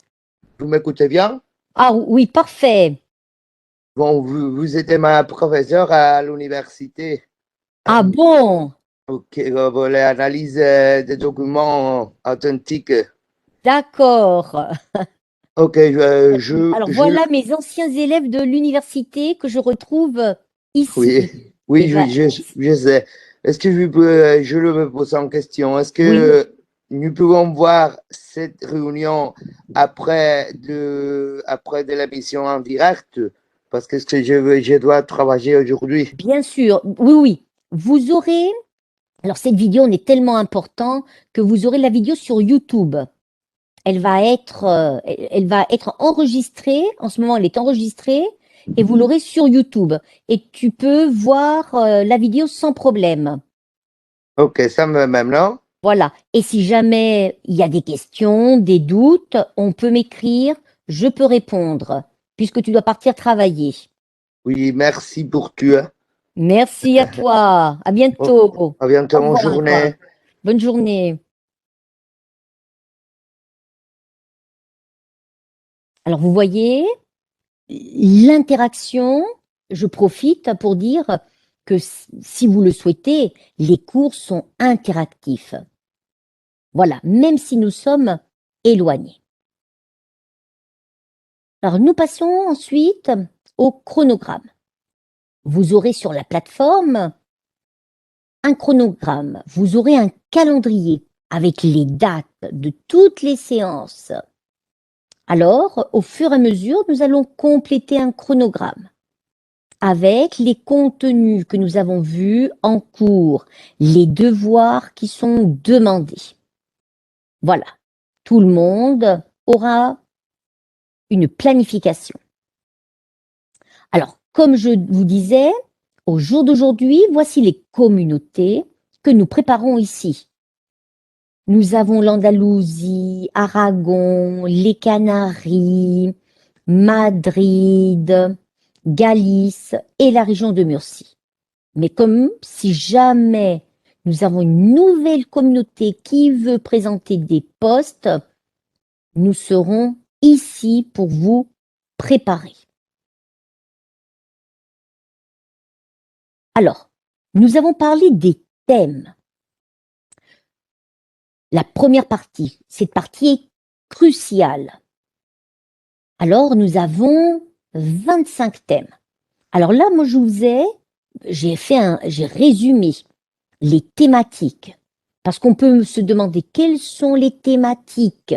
Vous m'écoutez bien? Ah oui, parfait. Bon, vous étiez ma professeure à l'université. Ah bon? Ok, pour l'analyse des documents authentiques. D'accord. Ok, Alors voilà mes anciens élèves de l'université que je retrouve ici. Oui, oui, Eh ben, je sais. Est-ce que je le pose en question? Est-ce que nous pouvons voir cette réunion après de l'émission en direct? Parce que je dois travailler aujourd'hui. bien sûr, oui, oui. Vous aurez, alors cette vidéo est tellement importante que vous aurez la vidéo sur YouTube. Elle va être enregistrée. En ce moment, elle est enregistrée et vous l'aurez sur YouTube. Et tu peux voir la vidéo sans problème. Ok, ça me va maintenant. Voilà. Et si jamais il y a des questions, des doutes, on peut m'écrire, je peux répondre, puisque tu dois partir travailler. Oui, merci pour tout. Merci à toi. À bientôt. À bientôt, Au bonne revoir. journée. Bonne journée. Alors, vous voyez, l'interaction, je profite pour dire que si vous le souhaitez, les cours sont interactifs. Voilà, même si nous sommes éloignés. Alors, nous passons ensuite au chronogramme. Vous aurez sur la plateforme un chronogramme, vous aurez un calendrier avec les dates de toutes les séances. Alors, au fur et à mesure, nous allons compléter un chronogramme avec les contenus que nous avons vus en cours, les devoirs qui sont demandés. Voilà, tout le monde aura une planification. Alors, comme je vous disais, au jour d'aujourd'hui, voici les communautés que nous préparons ici. Nous avons l'Andalousie, Aragon, les Canaries, Madrid, Galice et la région de Murcie. Mais comme si jamais nous avons une nouvelle communauté qui veut présenter des postes, nous serons ici pour vous préparer. Alors, nous avons parlé des thèmes. La première partie, cette partie est cruciale. Alors, nous avons 25 thèmes. Alors là, moi, j'ai résumé les thématiques. Parce qu'on peut se demander quelles sont les thématiques.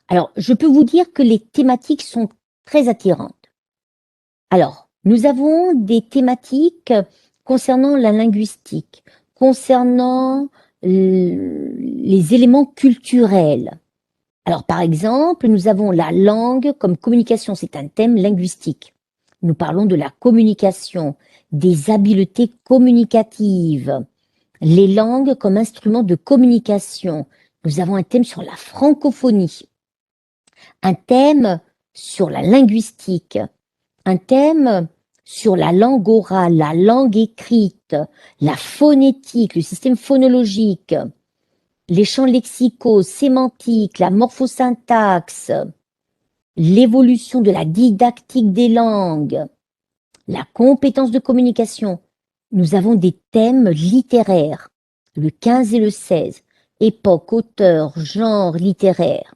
Alors, je peux vous dire que les thématiques sont très attirantes. Alors, nous avons des thématiques concernant la linguistique, concernant les éléments culturels. Alors, par exemple, nous avons la langue comme communication, c'est un thème linguistique. nous parlons de la communication, des habiletés communicatives, les langues comme instrument de communication. Nous avons un thème sur la francophonie, un thème sur la linguistique, un thème sur la langue orale, la langue écrite, la phonétique, le système phonologique, les champs lexicaux, sémantiques, la morphosyntaxe, l'évolution de la didactique des langues, la compétence de communication. Nous avons des thèmes littéraires, le 15 et le 16, époque, auteur, genre littéraire,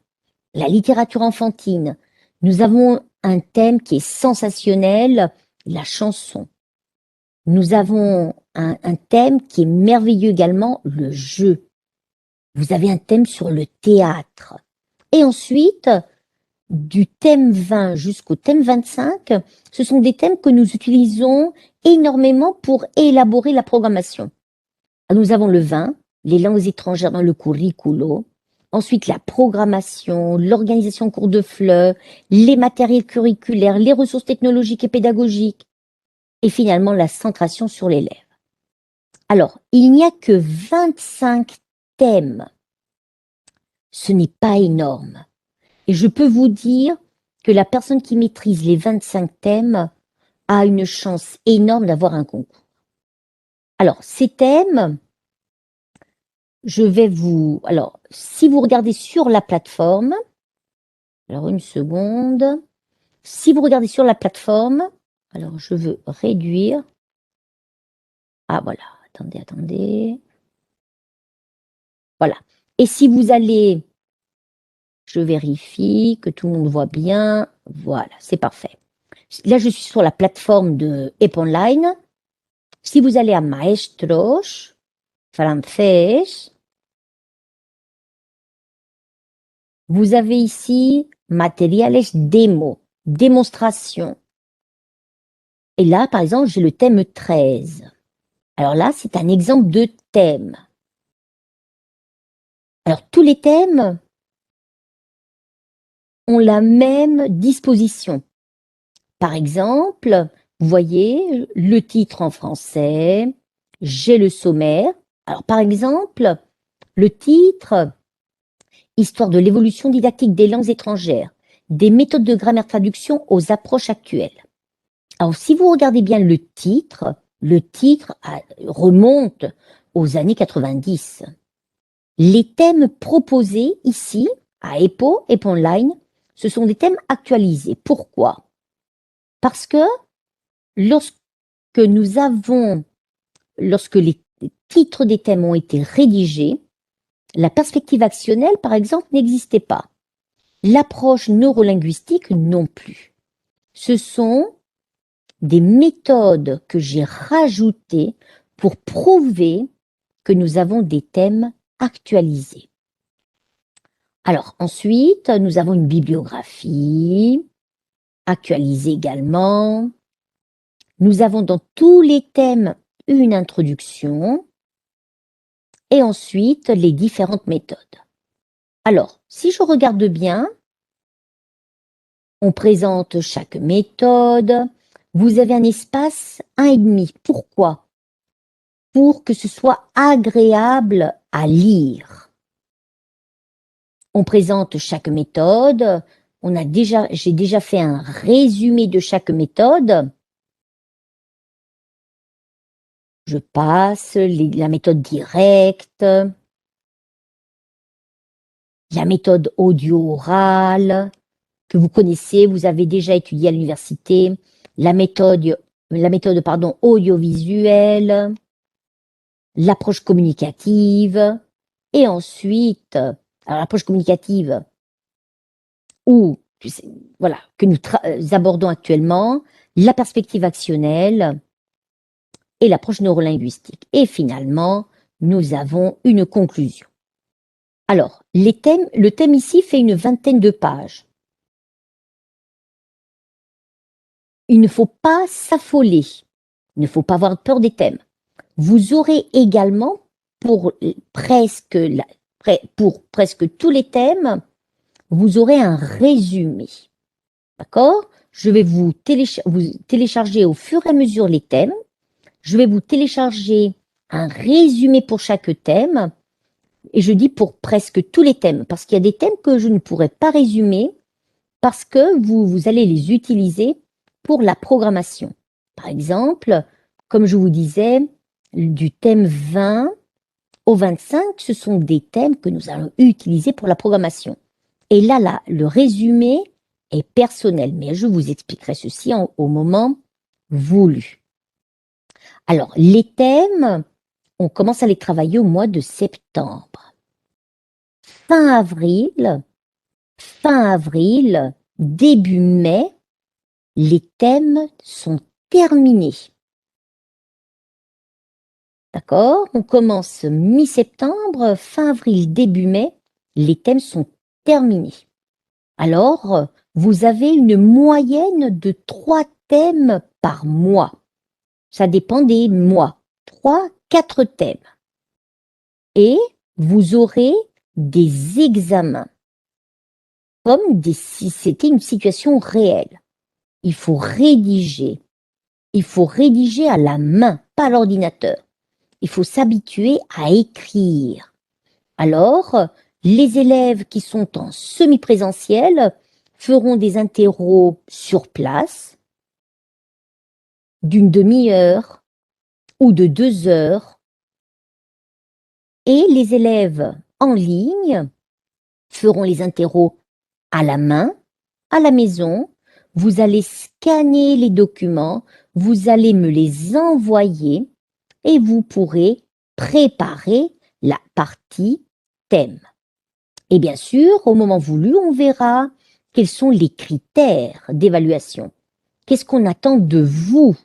la littérature enfantine. Nous avons un thème qui est sensationnel, la chanson. Nous avons un thème qui est merveilleux également, le jeu. Vous avez un thème sur le théâtre. Et ensuite, du thème 20 jusqu'au thème 25, ce sont des thèmes que nous utilisons énormément pour élaborer la programmation. Nous avons le 20, les langues étrangères dans le curriculo. Ensuite, la programmation, l'organisation en cours de FLE, les matériels curriculaires, les ressources technologiques et pédagogiques. Et finalement, la centration sur l'élève. Alors, il n'y a que 25 thèmes. Ce n'est pas énorme. Et je peux vous dire que la personne qui maîtrise les 25 thèmes a une chance énorme d'avoir un concours. Alors, ces thèmes, alors, si vous regardez sur la plateforme, alors une seconde, si vous regardez sur la plateforme, alors je veux réduire, ah voilà, attendez, voilà. Et si vous allez, je vérifie que tout le monde voit bien, voilà, c'est parfait. Là, je suis sur la plateforme de EPOnline. Si vous allez à Maestros, Francés, vous avez ici Materiales Demo, démonstration. Et là, par exemple, j'ai le thème 13. Alors là, c'est un exemple de thème. Alors, tous les thèmes ont la même disposition. Par exemple, vous voyez le titre en français, j'ai le sommaire. Alors, par exemple, le titre, Histoire de l'évolution didactique des langues étrangères, des méthodes de grammaire-traduction aux approches actuelles. Alors, si vous regardez bien le titre remonte aux années 90. Les thèmes proposés ici, à EPOnline, ce sont des thèmes actualisés. Pourquoi? Parce que lorsque les titres des thèmes ont été rédigés, la perspective actionnelle, par exemple, n'existait pas. L'approche neurolinguistique non plus. Ce sont des méthodes que j'ai rajoutées pour prouver que nous avons des thèmes actualisés. Alors ensuite, nous avons une bibliographie actualisée également. Nous avons dans tous les thèmes une introduction et ensuite les différentes méthodes. Alors, si je regarde bien, on présente chaque méthode. Vous avez un espace 1,5. Pourquoi? Pour que ce soit agréable à lire. On présente chaque méthode. J'ai déjà fait un résumé de chaque méthode. Je passe la méthode directe, la méthode audio-orale, que vous connaissez, vous avez déjà étudié à l'université, la méthode audiovisuelle, l'approche communicative, et ensuite, alors l'approche communicative, que nous abordons actuellement, la perspective actionnelle et l'approche neurolinguistique. Et finalement, nous avons une conclusion. Alors, le thème ici fait une 20aine de pages. Il ne faut pas s'affoler, il ne faut pas avoir peur des thèmes. Vous aurez également, pour presque tous les thèmes, vous aurez un résumé. D'accord? je vais vous télécharger au fur et à mesure les thèmes. Je vais vous télécharger un résumé pour chaque thème. Et je dis pour presque tous les thèmes, parce qu'il y a des thèmes que je ne pourrais pas résumer, parce que vous allez les utiliser pour la programmation. Par exemple, comme je vous disais, du thème 20 au 25, ce sont des thèmes que nous allons utiliser pour la programmation. Et là, le résumé est personnel, mais je vous expliquerai ceci au moment voulu. Alors, les thèmes, on commence à les travailler au mois de septembre. Fin avril, début mai, les thèmes sont terminés. D'accord? On commence mi-septembre, fin avril, début mai, les thèmes sont terminés. Alors, vous avez une moyenne de 3 thèmes par mois. Ça dépend des mois. 3, 4 thèmes. Et vous aurez des examens, comme si c'était une situation réelle. Il faut rédiger. Il faut rédiger à la main, pas à l'ordinateur. Il faut s'habituer à écrire. Alors, les élèves qui sont en semi-présentiel feront des interros sur place d'une demi-heure ou de 2 heures. Et les élèves en ligne feront les interros à la main, à la maison. Vous allez scanner les documents, vous allez me les envoyer et vous pourrez préparer la partie thème. Et bien sûr, au moment voulu, on verra quels sont les critères d'évaluation. Qu'est-ce qu'on attend de vous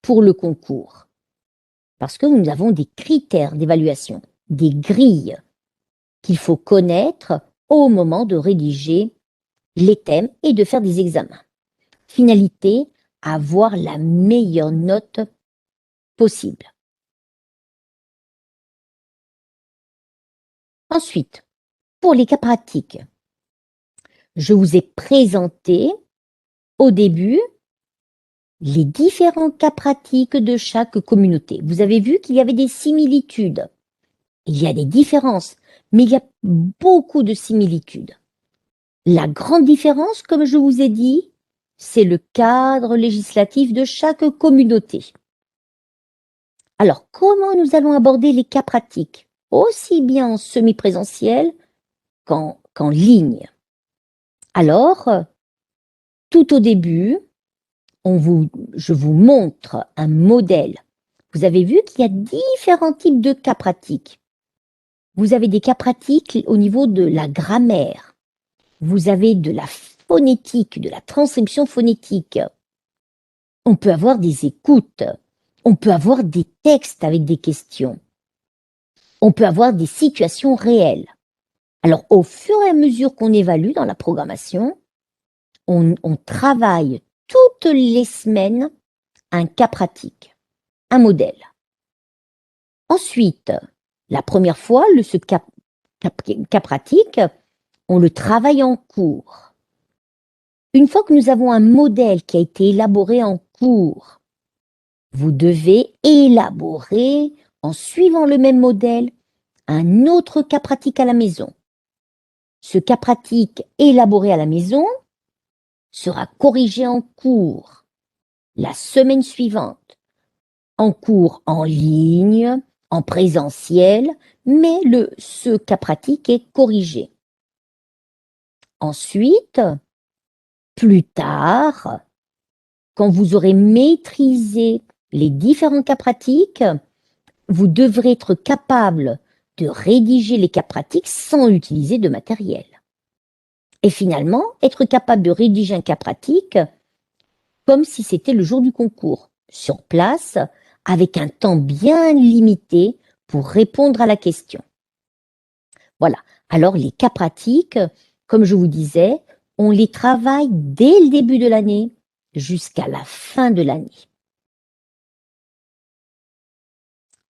pour le concours? Parce que nous avons des critères d'évaluation, des grilles qu'il faut connaître au moment de rédiger les thèmes et de faire des examens. Finalité, avoir la meilleure note possible. Ensuite, pour les cas pratiques, je vous ai présenté au début les différents cas pratiques de chaque communauté. Vous avez vu qu'il y avait des similitudes. Il y a des différences, mais il y a beaucoup de similitudes. La grande différence, comme je vous ai dit, c'est le cadre législatif de chaque communauté. Alors, comment nous allons aborder les cas pratiques, aussi bien en semi-présentiel qu'en ligne? Alors, tout au début, je vous montre un modèle. Vous avez vu qu'il y a différents types de cas pratiques. Vous avez des cas pratiques au niveau de la grammaire. Vous avez de la phonétique, de la transcription phonétique. On peut avoir des écoutes. On peut avoir des textes avec des questions. On peut avoir des situations réelles. Alors, au fur et à mesure qu'on évalue dans la programmation, on travaille toutes les semaines un cas pratique, un modèle. Ensuite, la première fois, ce cas pratique, on le travaille en cours. Une fois que nous avons un modèle qui a été élaboré en cours, vous devez élaborer, en suivant le même modèle, un autre cas pratique à la maison. Ce cas pratique élaboré à la maison sera corrigé en cours la semaine suivante, en cours en ligne, en présentiel, mais ce cas pratique est corrigé. Ensuite, plus tard, quand vous aurez maîtrisé les différents cas pratiques, vous devrez être capable de rédiger les cas pratiques sans utiliser de matériel. Et finalement, être capable de rédiger un cas pratique comme si c'était le jour du concours, sur place, avec un temps bien limité pour répondre à la question. Voilà. Alors, les cas pratiques, comme je vous disais, on les travaille dès le début de l'année jusqu'à la fin de l'année.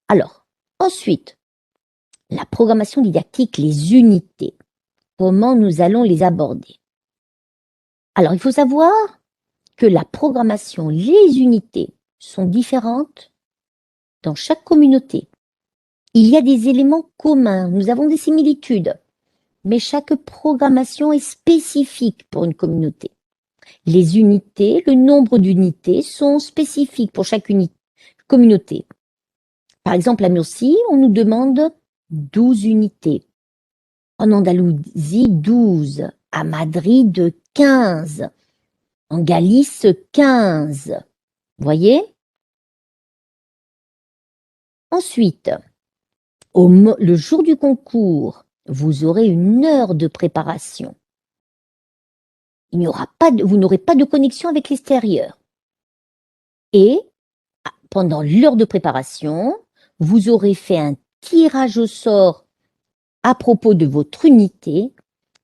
Alors, ensuite, la programmation didactique, les unités. Comment nous allons les aborder? Alors, il faut savoir que la programmation, les unités sont différentes dans chaque communauté. Il y a des éléments communs, nous avons des similitudes, mais chaque programmation est spécifique pour une communauté. Les unités, le nombre d'unités sont spécifiques pour chaque communauté. Par exemple, à Murcie, on nous demande 12 unités. En Andalousie, 12. À Madrid, 15. En Galice, 15. Vous voyez? Ensuite, le jour du concours, vous aurez une heure de préparation. Vous n'aurez pas de connexion avec l'extérieur. Et pendant l'heure de préparation, vous aurez fait un tirage au sort à propos de votre unité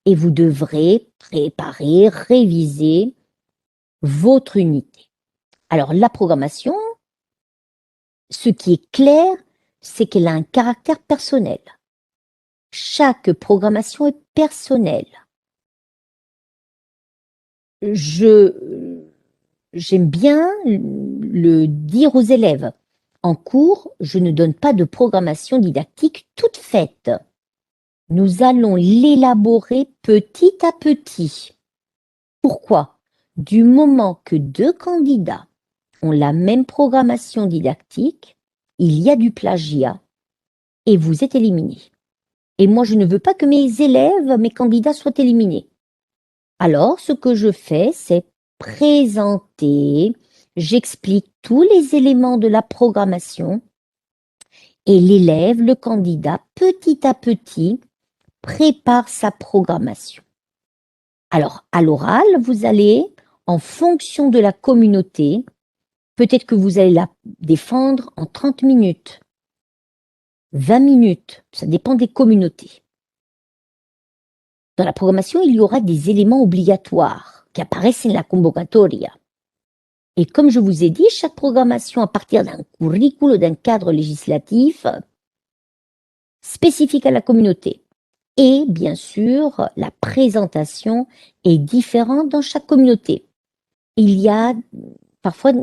et vous devrez préparer, réviser votre unité. Alors, la programmation, ce qui est clair, c'est qu'elle a un caractère personnel. Chaque programmation est personnelle. J'aime bien le dire aux élèves. En cours, je ne donne pas de programmation didactique toute faite. Nous allons l'élaborer petit à petit. Pourquoi? Du moment que deux candidats ont la même programmation didactique, il y a du plagiat et vous êtes éliminé. Et moi, je ne veux pas que mes élèves, mes candidats soient éliminés. Alors, ce que je fais, c'est présenter, j'explique tous les éléments de la programmation et l'élève, le candidat, petit à petit, prépare sa programmation. Alors, à l'oral, vous allez, en fonction de la communauté, peut-être que vous allez la défendre en 30 minutes, 20 minutes, ça dépend des communautés. Dans la programmation, il y aura des éléments obligatoires qui apparaissent dans la convocatoria. Et comme je vous ai dit, chaque programmation à partir d'un curriculum, d'un cadre législatif spécifique à la communauté. Et bien sûr, la présentation est différente dans chaque communauté. Il y a parfois,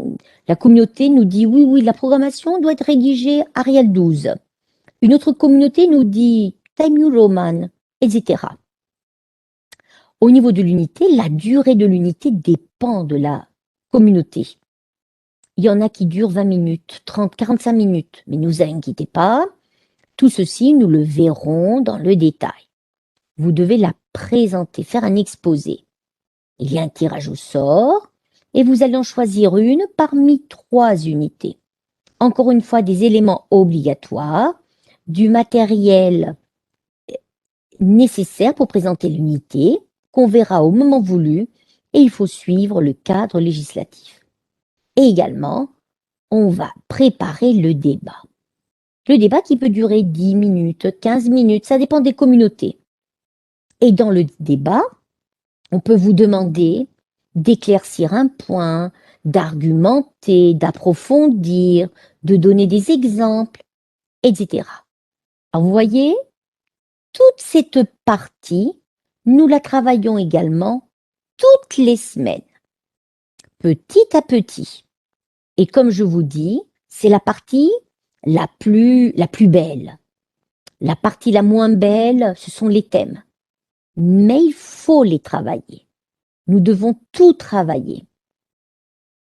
la communauté nous dit oui, la programmation doit être rédigée Arial 12. Une autre communauté nous dit Time New Roman, etc. Au niveau de l'unité, la durée de l'unité dépend de la communauté. Il y en a qui durent 20 minutes, 30, 45 minutes, mais ne vous inquiétez pas, tout ceci, nous le verrons dans le détail. Vous devez la présenter, faire un exposé. Il y a un tirage au sort et vous allez en choisir une parmi 3 unités. Encore une fois, des éléments obligatoires, du matériel nécessaire pour présenter l'unité, qu'on verra au moment voulu, et il faut suivre le cadre législatif. Et également, on va préparer le débat. Le débat qui peut durer 10 minutes, 15 minutes, ça dépend des communautés. Et dans le débat, on peut vous demander d'éclaircir un point, d'argumenter, d'approfondir, de donner des exemples, etc. Alors, vous voyez, toute cette partie, nous la travaillons également toutes les semaines, petit à petit. Et comme je vous dis, c'est la partie la plus belle. La partie la moins belle, ce sont les thèmes. Mais il faut les travailler. Nous devons tout travailler.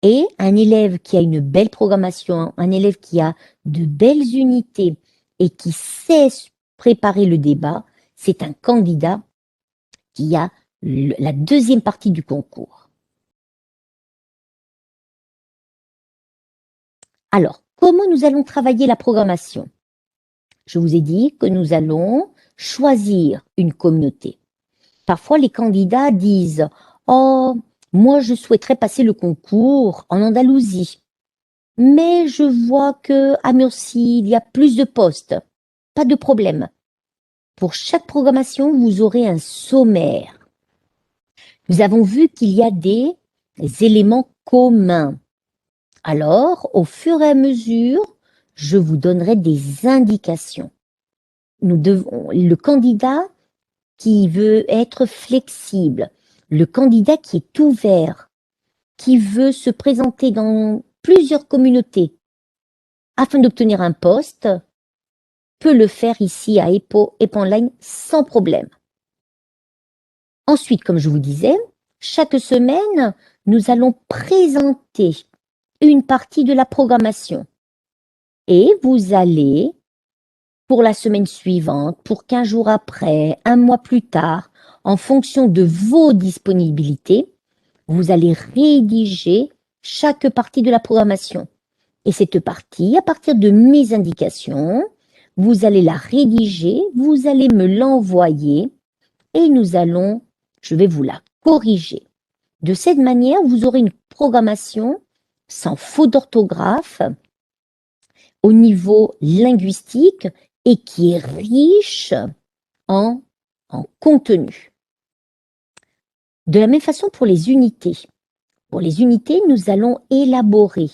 Et un élève qui a une belle programmation, un élève qui a de belles unités et qui sait préparer le débat, c'est un candidat qui a la deuxième partie du concours. Alors, comment nous allons travailler la programmation? Je vous ai dit que nous allons choisir une communauté. Parfois, les candidats disent « Oh, moi, je souhaiterais passer le concours en Andalousie, mais je vois qu'à Murcie, il y a plus de postes. » Pas de problème. Pour chaque programmation, vous aurez un sommaire. Nous avons vu qu'il y a des éléments communs. Alors, au fur et à mesure, je vous donnerai des indications. Le candidat qui veut être flexible, le candidat qui est ouvert qui veut se présenter dans plusieurs communautés afin d'obtenir un poste peut le faire ici à EPO Online sans problème. Ensuite, comme je vous disais, chaque semaine, nous allons présenter une partie de la programmation. Et vous allez, pour la semaine suivante, pour 15 jours après, un mois plus tard, en fonction de vos disponibilités, vous allez rédiger chaque partie de la programmation. Et cette partie, à partir de mes indications, vous allez la rédiger, vous allez me l'envoyer et je vais vous la corriger. De cette manière, vous aurez une programmation sans faute d'orthographe au niveau linguistique et qui est riche en contenu. De la même façon pour les unités. Pour les unités, nous allons élaborer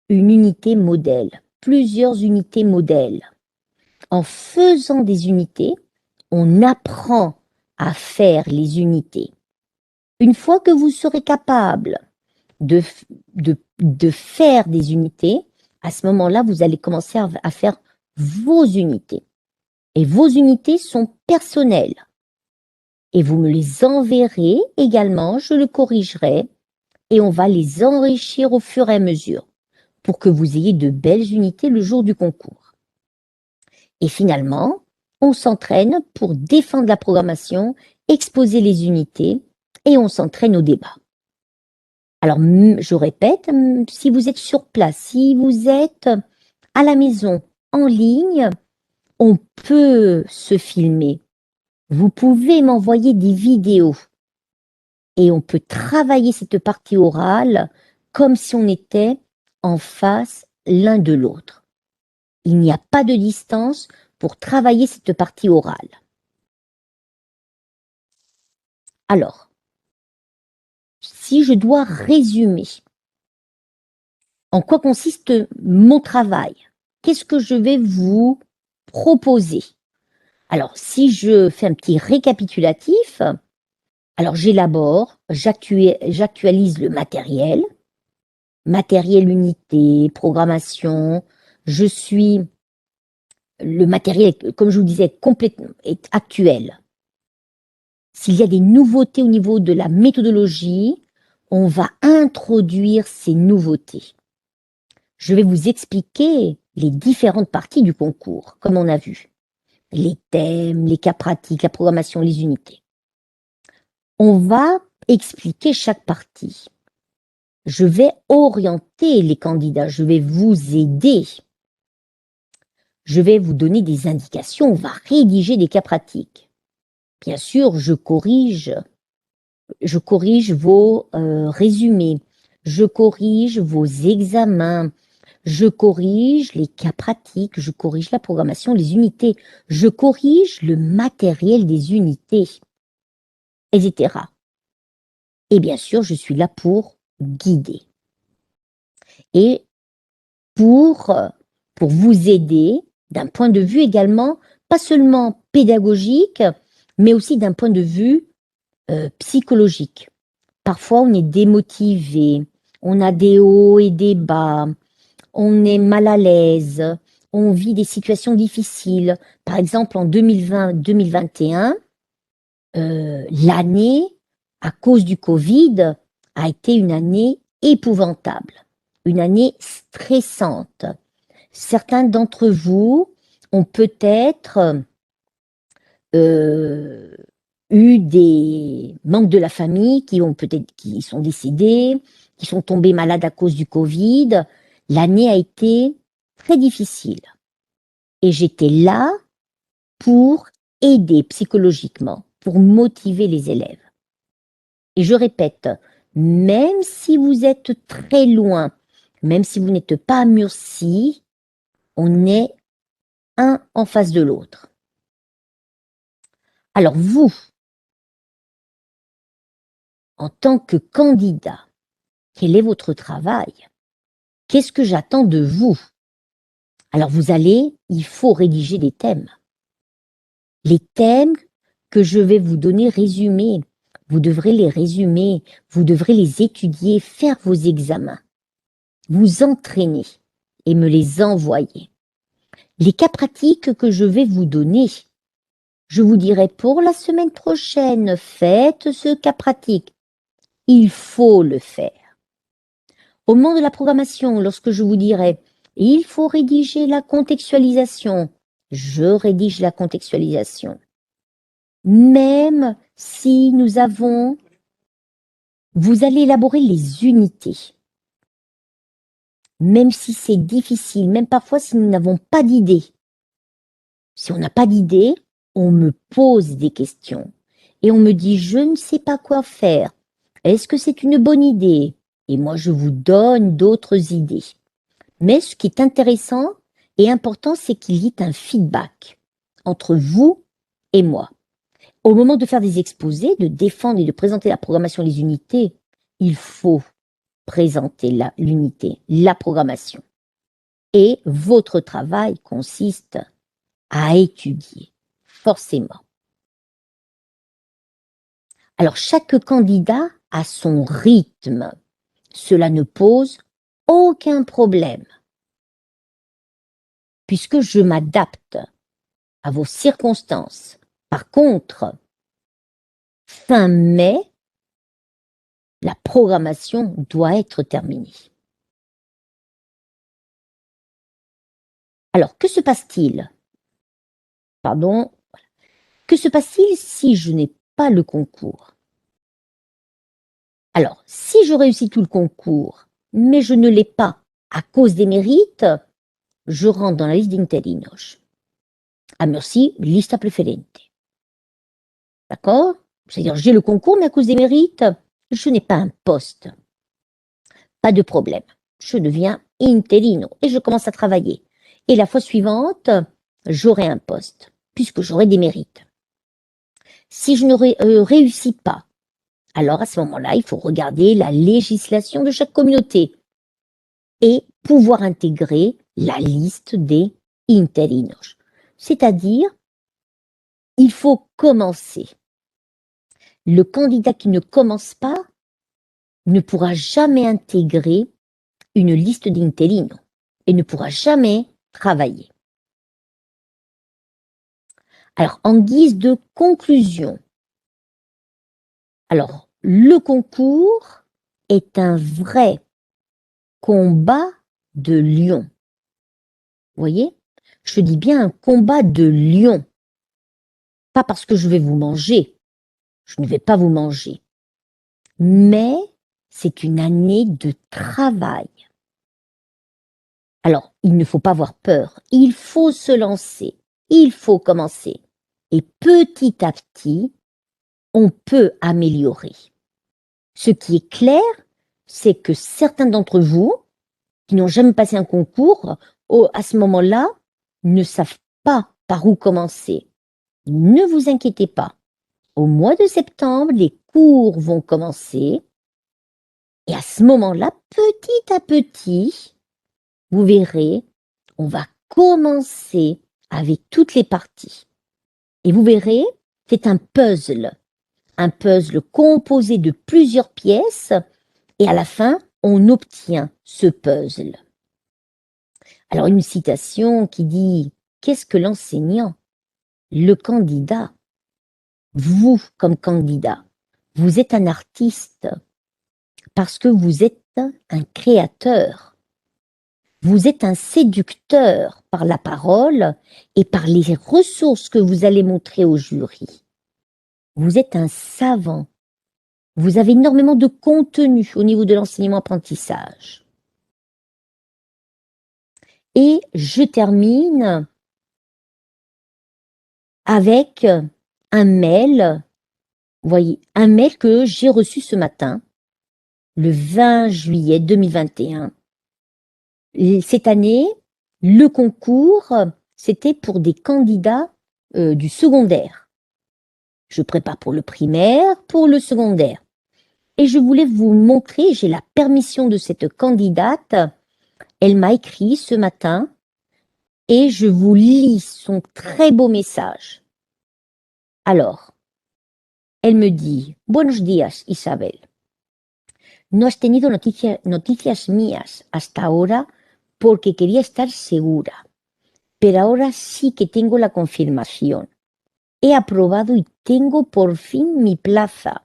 une unité modèle, plusieurs unités modèles. En faisant des unités, on apprend à faire les unités. Une fois que vous serez capable de faire des unités, à ce moment-là, vous allez commencer à faire vos unités. Et vos unités sont personnelles. Et vous me les enverrez également, je le corrigerai et on va les enrichir au fur et à mesure pour que vous ayez de belles unités le jour du concours. Et finalement, on s'entraîne pour défendre la programmation, exposer les unités et on s'entraîne au débat. Alors, je répète, si vous êtes sur place, si vous êtes à la maison, en ligne, on peut se filmer. Vous pouvez m'envoyer des vidéos et on peut travailler cette partie orale comme si on était en face l'un de l'autre. Il n'y a pas de distance pour travailler cette partie orale. Alors, si je dois résumer, en quoi consiste mon travail? Qu'est-ce que je vais vous proposer? Alors, si je fais un petit récapitulatif, alors j'élabore, j'actualise le matériel unité, programmation, le matériel, comme je vous disais, complètement est actuel. S'il y a des nouveautés au niveau de la méthodologie, on va introduire ces nouveautés. Je vais vous expliquer les différentes parties du concours, comme on a vu. Les thèmes, les cas pratiques, la programmation, les unités. On va expliquer chaque partie. Je vais orienter les candidats, je vais vous aider. Je vais vous donner des indications, on va rédiger des cas pratiques. Bien sûr, je corrige vos résumés, je corrige vos examens, je corrige les cas pratiques, je corrige la programmation, les unités, je corrige le matériel des unités, etc. Et bien sûr, je suis là pour guider. Et pour vous aider d'un point de vue également, pas seulement pédagogique, mais aussi d'un point de vue psychologique. Parfois, on est démotivé, on a des hauts et des bas, on est mal à l'aise, on vit des situations difficiles. Par exemple, en 2020-2021, l'année, à cause du Covid, a été une année épouvantable, une année stressante. Certains d'entre vous ont peut-être eu des membres de la famille qui sont décédés, qui sont tombés malades à cause du Covid. L'année a été très difficile. Et j'étais là pour aider psychologiquement, pour motiver les élèves. Et je répète, même si vous êtes très loin, même si vous n'êtes pas à Murcie, on est un en face de l'autre. Alors vous, en tant que candidat, quel est votre travail? Qu'est-ce que j'attends de vous? Alors il faut rédiger des thèmes. Les thèmes que je vais vous donner résumés Vous devrez les résumer, vous devrez les étudier, faire vos examens, vous entraîner et me les envoyer. Les cas pratiques que je vais vous donner, je vous dirai pour la semaine prochaine, faites ce cas pratique. Il faut le faire. Au moment de la programmation, lorsque je vous dirai, il faut rédiger la contextualisation, je rédige la contextualisation. Même si vous allez élaborer les unités. Même si c'est difficile, même parfois si nous n'avons pas d'idée. Si on n'a pas d'idée, on me pose des questions et on me dit je ne sais pas quoi faire. Est-ce que c'est une bonne idée? Et moi je vous donne d'autres idées. Mais ce qui est intéressant et important, c'est qu'il y ait un feedback entre vous et moi. Au moment de faire des exposés, de défendre et de présenter la programmation des unités, il faut présenter l'unité, la programmation. Et votre travail consiste à étudier, forcément. Alors, chaque candidat a son rythme. Cela ne pose aucun problème, puisque je m'adapte à vos circonstances. Par contre, fin mai, la programmation doit être terminée. Alors, que se passe-t-il? Pardon. Que se passe-t-il si je n'ai pas le concours? Alors, si je réussis tout le concours, mais je ne l'ai pas à cause des mérites, je rentre dans la liste d'interinos. Ah merci, lista preferente. D'accord? C'est-à-dire, j'ai le concours, mais à cause des mérites, je n'ai pas un poste. Pas de problème. Je deviens interino et je commence à travailler. Et la fois suivante, j'aurai un poste, puisque j'aurai des mérites. Si je ne réussis pas, alors à ce moment-là, il faut regarder la législation de chaque communauté et pouvoir intégrer la liste des interinos. C'est-à-dire, il faut commencer. Le candidat qui ne commence pas ne pourra jamais intégrer une liste d'interinos et ne pourra jamais travailler. Alors, en guise de conclusion, alors, le concours est un vrai combat de lion. Vous voyez? Je dis bien un combat de lion. Pas parce que je vais vous manger. Je ne vais pas vous manger. Mais c'est une année de travail. Alors, il ne faut pas avoir peur. Il faut se lancer. Il faut commencer. Et petit à petit, on peut améliorer. Ce qui est clair, c'est que certains d'entre vous, qui n'ont jamais passé un concours, à ce moment-là, ne savent pas par où commencer. Ne vous inquiétez pas. Au mois de septembre, les cours vont commencer. Et à ce moment-là, petit à petit, vous verrez, on va commencer avec toutes les parties. Et vous verrez, c'est un puzzle composé de plusieurs pièces. Et à la fin, on obtient ce puzzle. Alors, une citation qui dit « Qu'est-ce que l'enseignant ?» Le candidat, vous comme candidat, vous êtes un artiste parce que vous êtes un créateur. Vous êtes un séducteur par la parole et par les ressources que vous allez montrer au jury. Vous êtes un savant. Vous avez énormément de contenu au niveau de l'enseignement-apprentissage. Et je termine avec un mail, vous voyez, un mail que j'ai reçu ce matin, le 20 juillet 2021. Et cette année, le concours, c'était pour des candidats du secondaire. Je prépare pour le primaire, pour le secondaire. Et je voulais vous montrer, j'ai la permission de cette candidate. Elle m'a écrit ce matin et je vous lis son très beau message. Alors, Elle me dit, Buenos días, Isabel. No has tenido noticias mías hasta ahora porque quería estar segura, pero ahora sí que tengo la confirmación. He aprobado y tengo por fin mi plaza.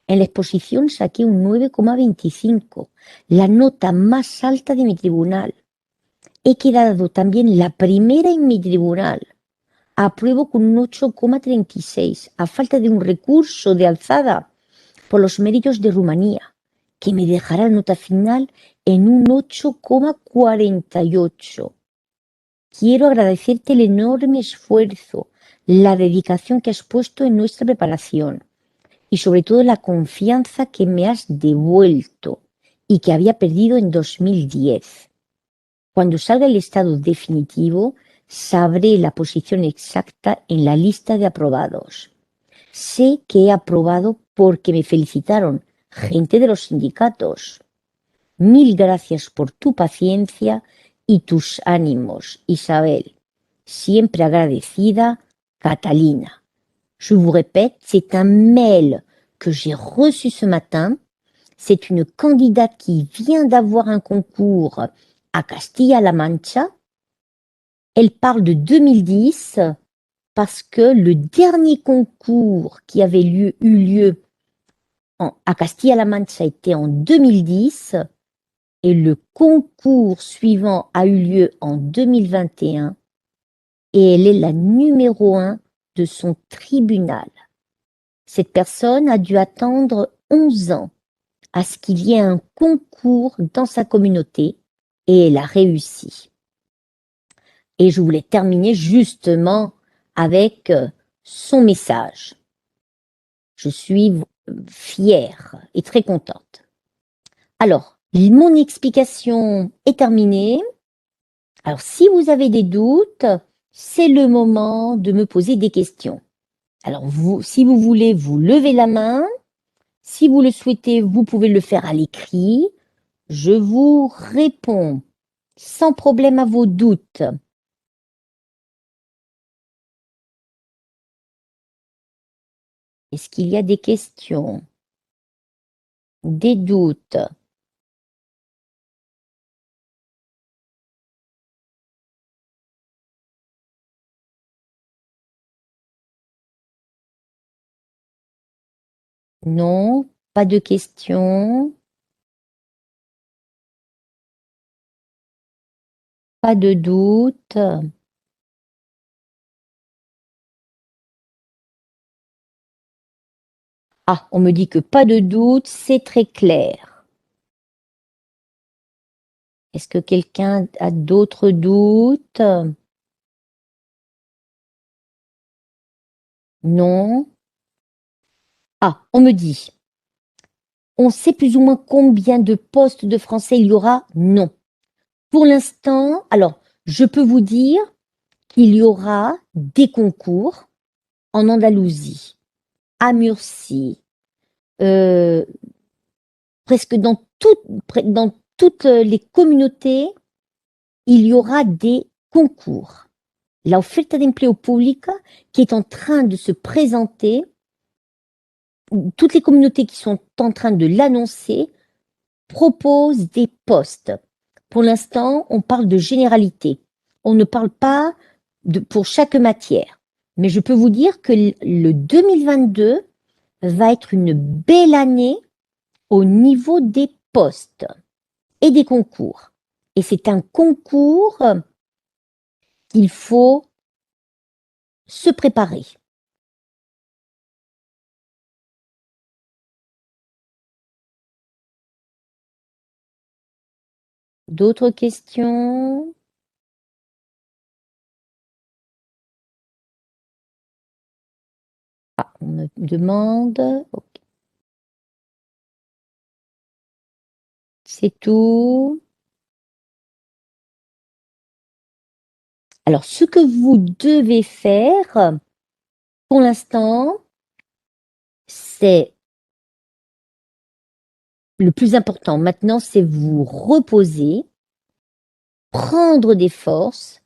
En la exposición saqué un 9,25, la nota más alta de mi tribunal. He quedado también la primera en mi tribunal. Apruebo con un 8,36, a falta de un recurso de alzada por los méritos de Rumanía, que me dejará la nota final en un 8,48. Quiero agradecerte el enorme esfuerzo, la dedicación que has puesto en nuestra preparación y sobre todo la confianza que me has devuelto y que había perdido en 2010. Cuando salga el estado definitivo, sabré la posición exacta en la lista de aprobados. Sé que he aprobado porque me felicitaron gente de los sindicatos. Mil gracias por tu paciencia y tus ánimos, Isabel. Siempre agradecida, Catalina. Je vous répète, c'est un mail que j'ai reçu ce matin. C'est une candidate qui vient d'avoir un concours à Castilla-La Mancha. Elle parle de 2010 parce que le dernier concours qui avait eu lieu à Castilla-La Mancha était en 2010 et le concours suivant a eu lieu en 2021 et elle est la numéro 1 de son tribunal. Cette personne a dû attendre 11 ans à ce qu'il y ait un concours dans sa communauté et elle a réussi. Et je voulais terminer justement avec son message. Je suis fière et très contente. Alors, mon explication est terminée. Alors, si vous avez des doutes, c'est le moment de me poser des questions. Alors, si vous voulez, vous levez la main. Si vous le souhaitez, vous pouvez le faire à l'écrit. Je vous réponds sans problème à vos doutes. Est-ce qu'il y a des questions? Des doutes? Non, pas de questions. Pas de doute. Ah, on me dit que pas de doute, c'est très clair. Est-ce que quelqu'un a d'autres doutes? Non. Ah, on me dit, on sait plus ou moins combien de postes de français il y aura? Non. Pour l'instant, alors, je peux vous dire qu'il y aura des concours en Andalousie, à Murcie, presque dans toutes les communautés, il y aura des concours. La oferta de empleo pública qui est en train de se présenter, toutes les communautés qui sont en train de l'annoncer proposent des postes. Pour l'instant, on parle de généralité. On ne parle pas pour chaque matière. Mais je peux vous dire que le 2022 va être une belle année au niveau des postes et des concours. Et c'est un concours qu'il faut se préparer. D'autres questions? Ah, on me demande. Okay. C'est tout. Alors, ce que vous devez faire pour l'instant, c'est le plus important maintenant, c'est vous reposer, prendre des forces,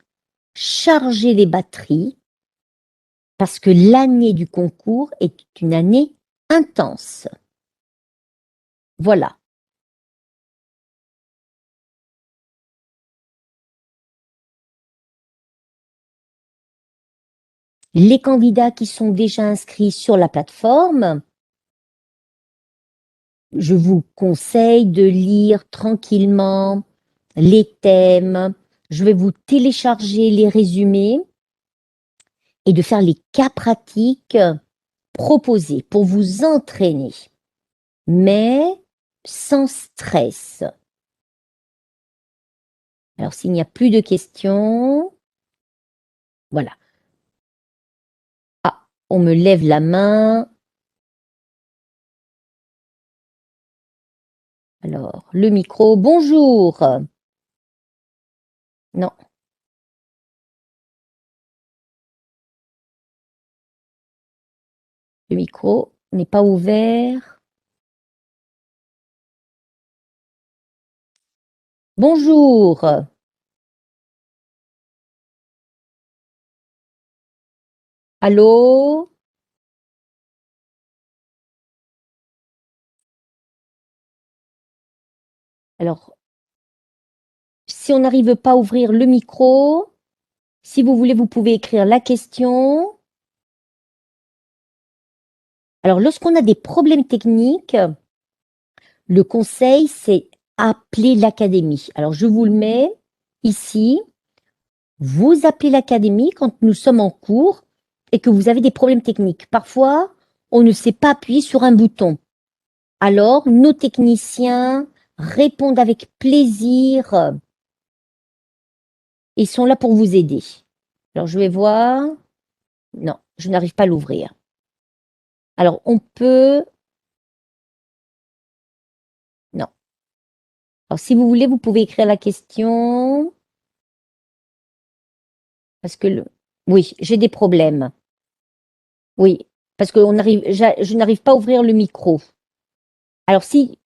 charger les batteries parce que l'année du concours est une année intense. Voilà. Les candidats qui sont déjà inscrits sur la plateforme, je vous conseille de lire tranquillement les thèmes. Je vais vous télécharger les résumés et de faire les cas pratiques proposés pour vous entraîner, mais sans stress. Alors, s'il n'y a plus de questions, voilà. Ah, on me lève la main. Alors, le micro, bonjour. Non. Le micro n'est pas ouvert. Bonjour. Allô? Alors, si on n'arrive pas à ouvrir le micro, si vous voulez, vous pouvez écrire la question. Alors, lorsqu'on a des problèmes techniques, le conseil, c'est appeler l'académie. Alors, je vous le mets ici. Vous appelez l'académie quand nous sommes en cours et que vous avez des problèmes techniques. Parfois, on ne sait pas appuyer sur un bouton. Alors, nos techniciens répondent avec plaisir. Ils sont là pour vous aider. Alors, je vais voir. Non, je n'arrive pas à l'ouvrir. Alors, on peut... Non. Alors, si vous voulez, vous pouvez écrire la question. Parce que... Oui, j'ai des problèmes. Oui, parce que je n'arrive pas à ouvrir le micro. Alors, si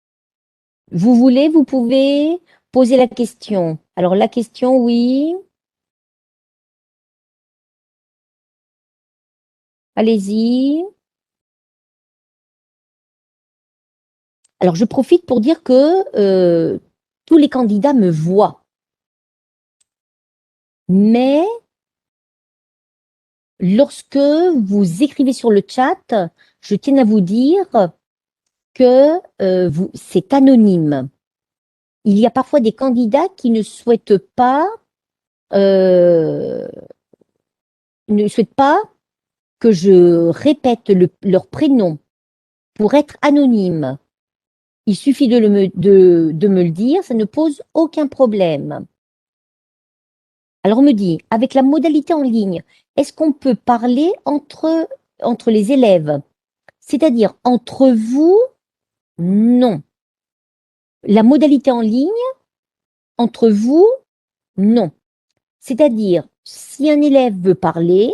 vous voulez, vous pouvez poser la question. Alors, la question, oui. Allez-y. Alors, je profite pour dire que tous les candidats me voient. Mais lorsque vous écrivez sur le chat, je tiens à vous dire que c'est anonyme. Il y a parfois des candidats qui ne souhaitent pas que je répète leur prénom pour être anonyme. Il suffit de me le dire, ça ne pose aucun problème. Alors on me dit, avec la modalité en ligne, est-ce qu'on peut parler entre les élèves? C'est-à-dire entre vous, non. La modalité en ligne, entre vous, non. C'est-à-dire, si un élève veut parler,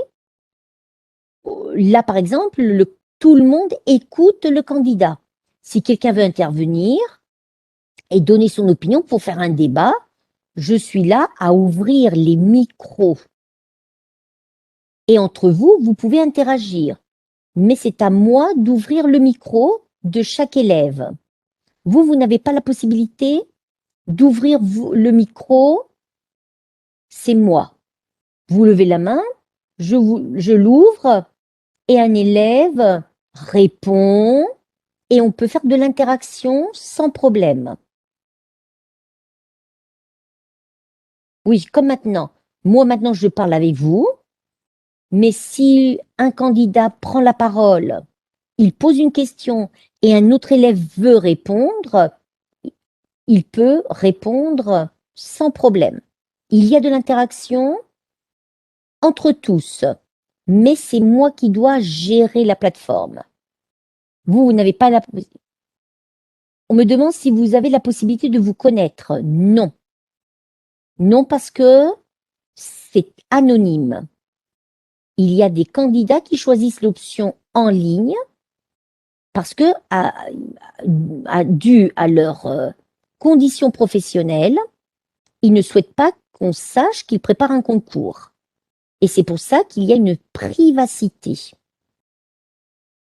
là par exemple, tout le monde écoute le candidat. Si quelqu'un veut intervenir et donner son opinion pour faire un débat, je suis là à ouvrir les micros. Et entre vous, vous pouvez interagir. Mais c'est à moi d'ouvrir le micro de chaque élève. Vous n'avez pas la possibilité d'ouvrir le micro, c'est moi. Vous levez la main, je l'ouvre et un élève répond et on peut faire de l'interaction sans problème. Oui, comme maintenant. Moi, maintenant, je parle avec vous, mais si un candidat prend la parole, il pose une question et un autre élève veut répondre, il peut répondre sans problème. Il y a de l'interaction entre tous, mais c'est moi qui dois gérer la plateforme. Vous n'avez pas la... On me demande si vous avez la possibilité de vous connaître. Non. Non, parce que c'est anonyme. Il y a des candidats qui choisissent l'option en ligne parce que, dû à leurs conditions professionnelles, ils ne souhaitent pas qu'on sache qu'ils préparent un concours. Et c'est pour ça qu'il y a une privacité.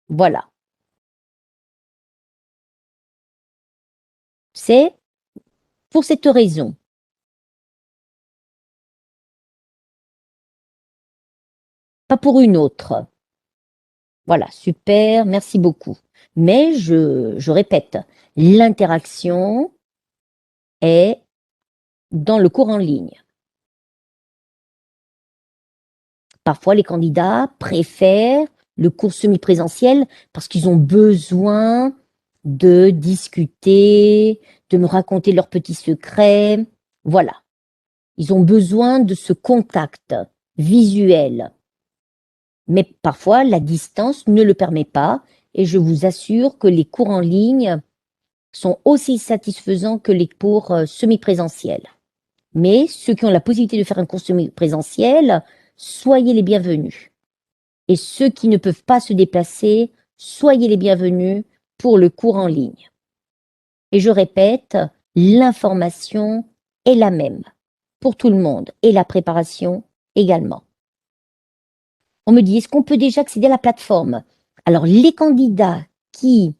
Voilà. C'est pour cette raison. Pas pour une autre. Voilà, super, merci beaucoup. Mais je répète, l'interaction est dans le cours en ligne. Parfois, les candidats préfèrent le cours semi-présentiel parce qu'ils ont besoin de discuter, de me raconter leurs petits secrets. Voilà. Ils ont besoin de ce contact visuel. Mais parfois, la distance ne le permet pas et je vous assure que les cours en ligne sont aussi satisfaisants que les cours semi-présentiels. Mais ceux qui ont la possibilité de faire un cours semi-présentiel, soyez les bienvenus. Et ceux qui ne peuvent pas se déplacer, soyez les bienvenus pour le cours en ligne. Et je répète, l'information est la même pour tout le monde et la préparation également. On me dit, est-ce qu'on peut déjà accéder à la plateforme? Alors, les candidats qui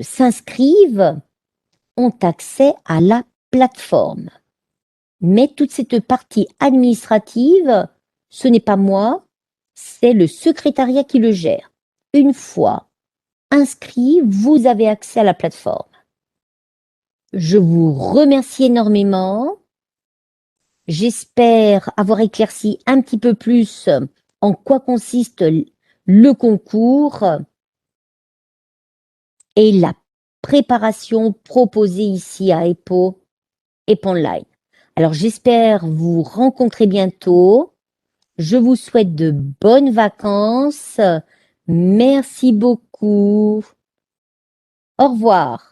s'inscrivent ont accès à la plateforme. Mais toute cette partie administrative, ce n'est pas moi, c'est le secrétariat qui le gère. Une fois inscrit, vous avez accès à la plateforme. Je vous remercie énormément. J'espère avoir éclairci un petit peu plus en quoi consiste le concours et la préparation proposée ici à EPO et Online. Alors j'espère vous rencontrer bientôt. Je vous souhaite de bonnes vacances. Merci beaucoup. Au revoir.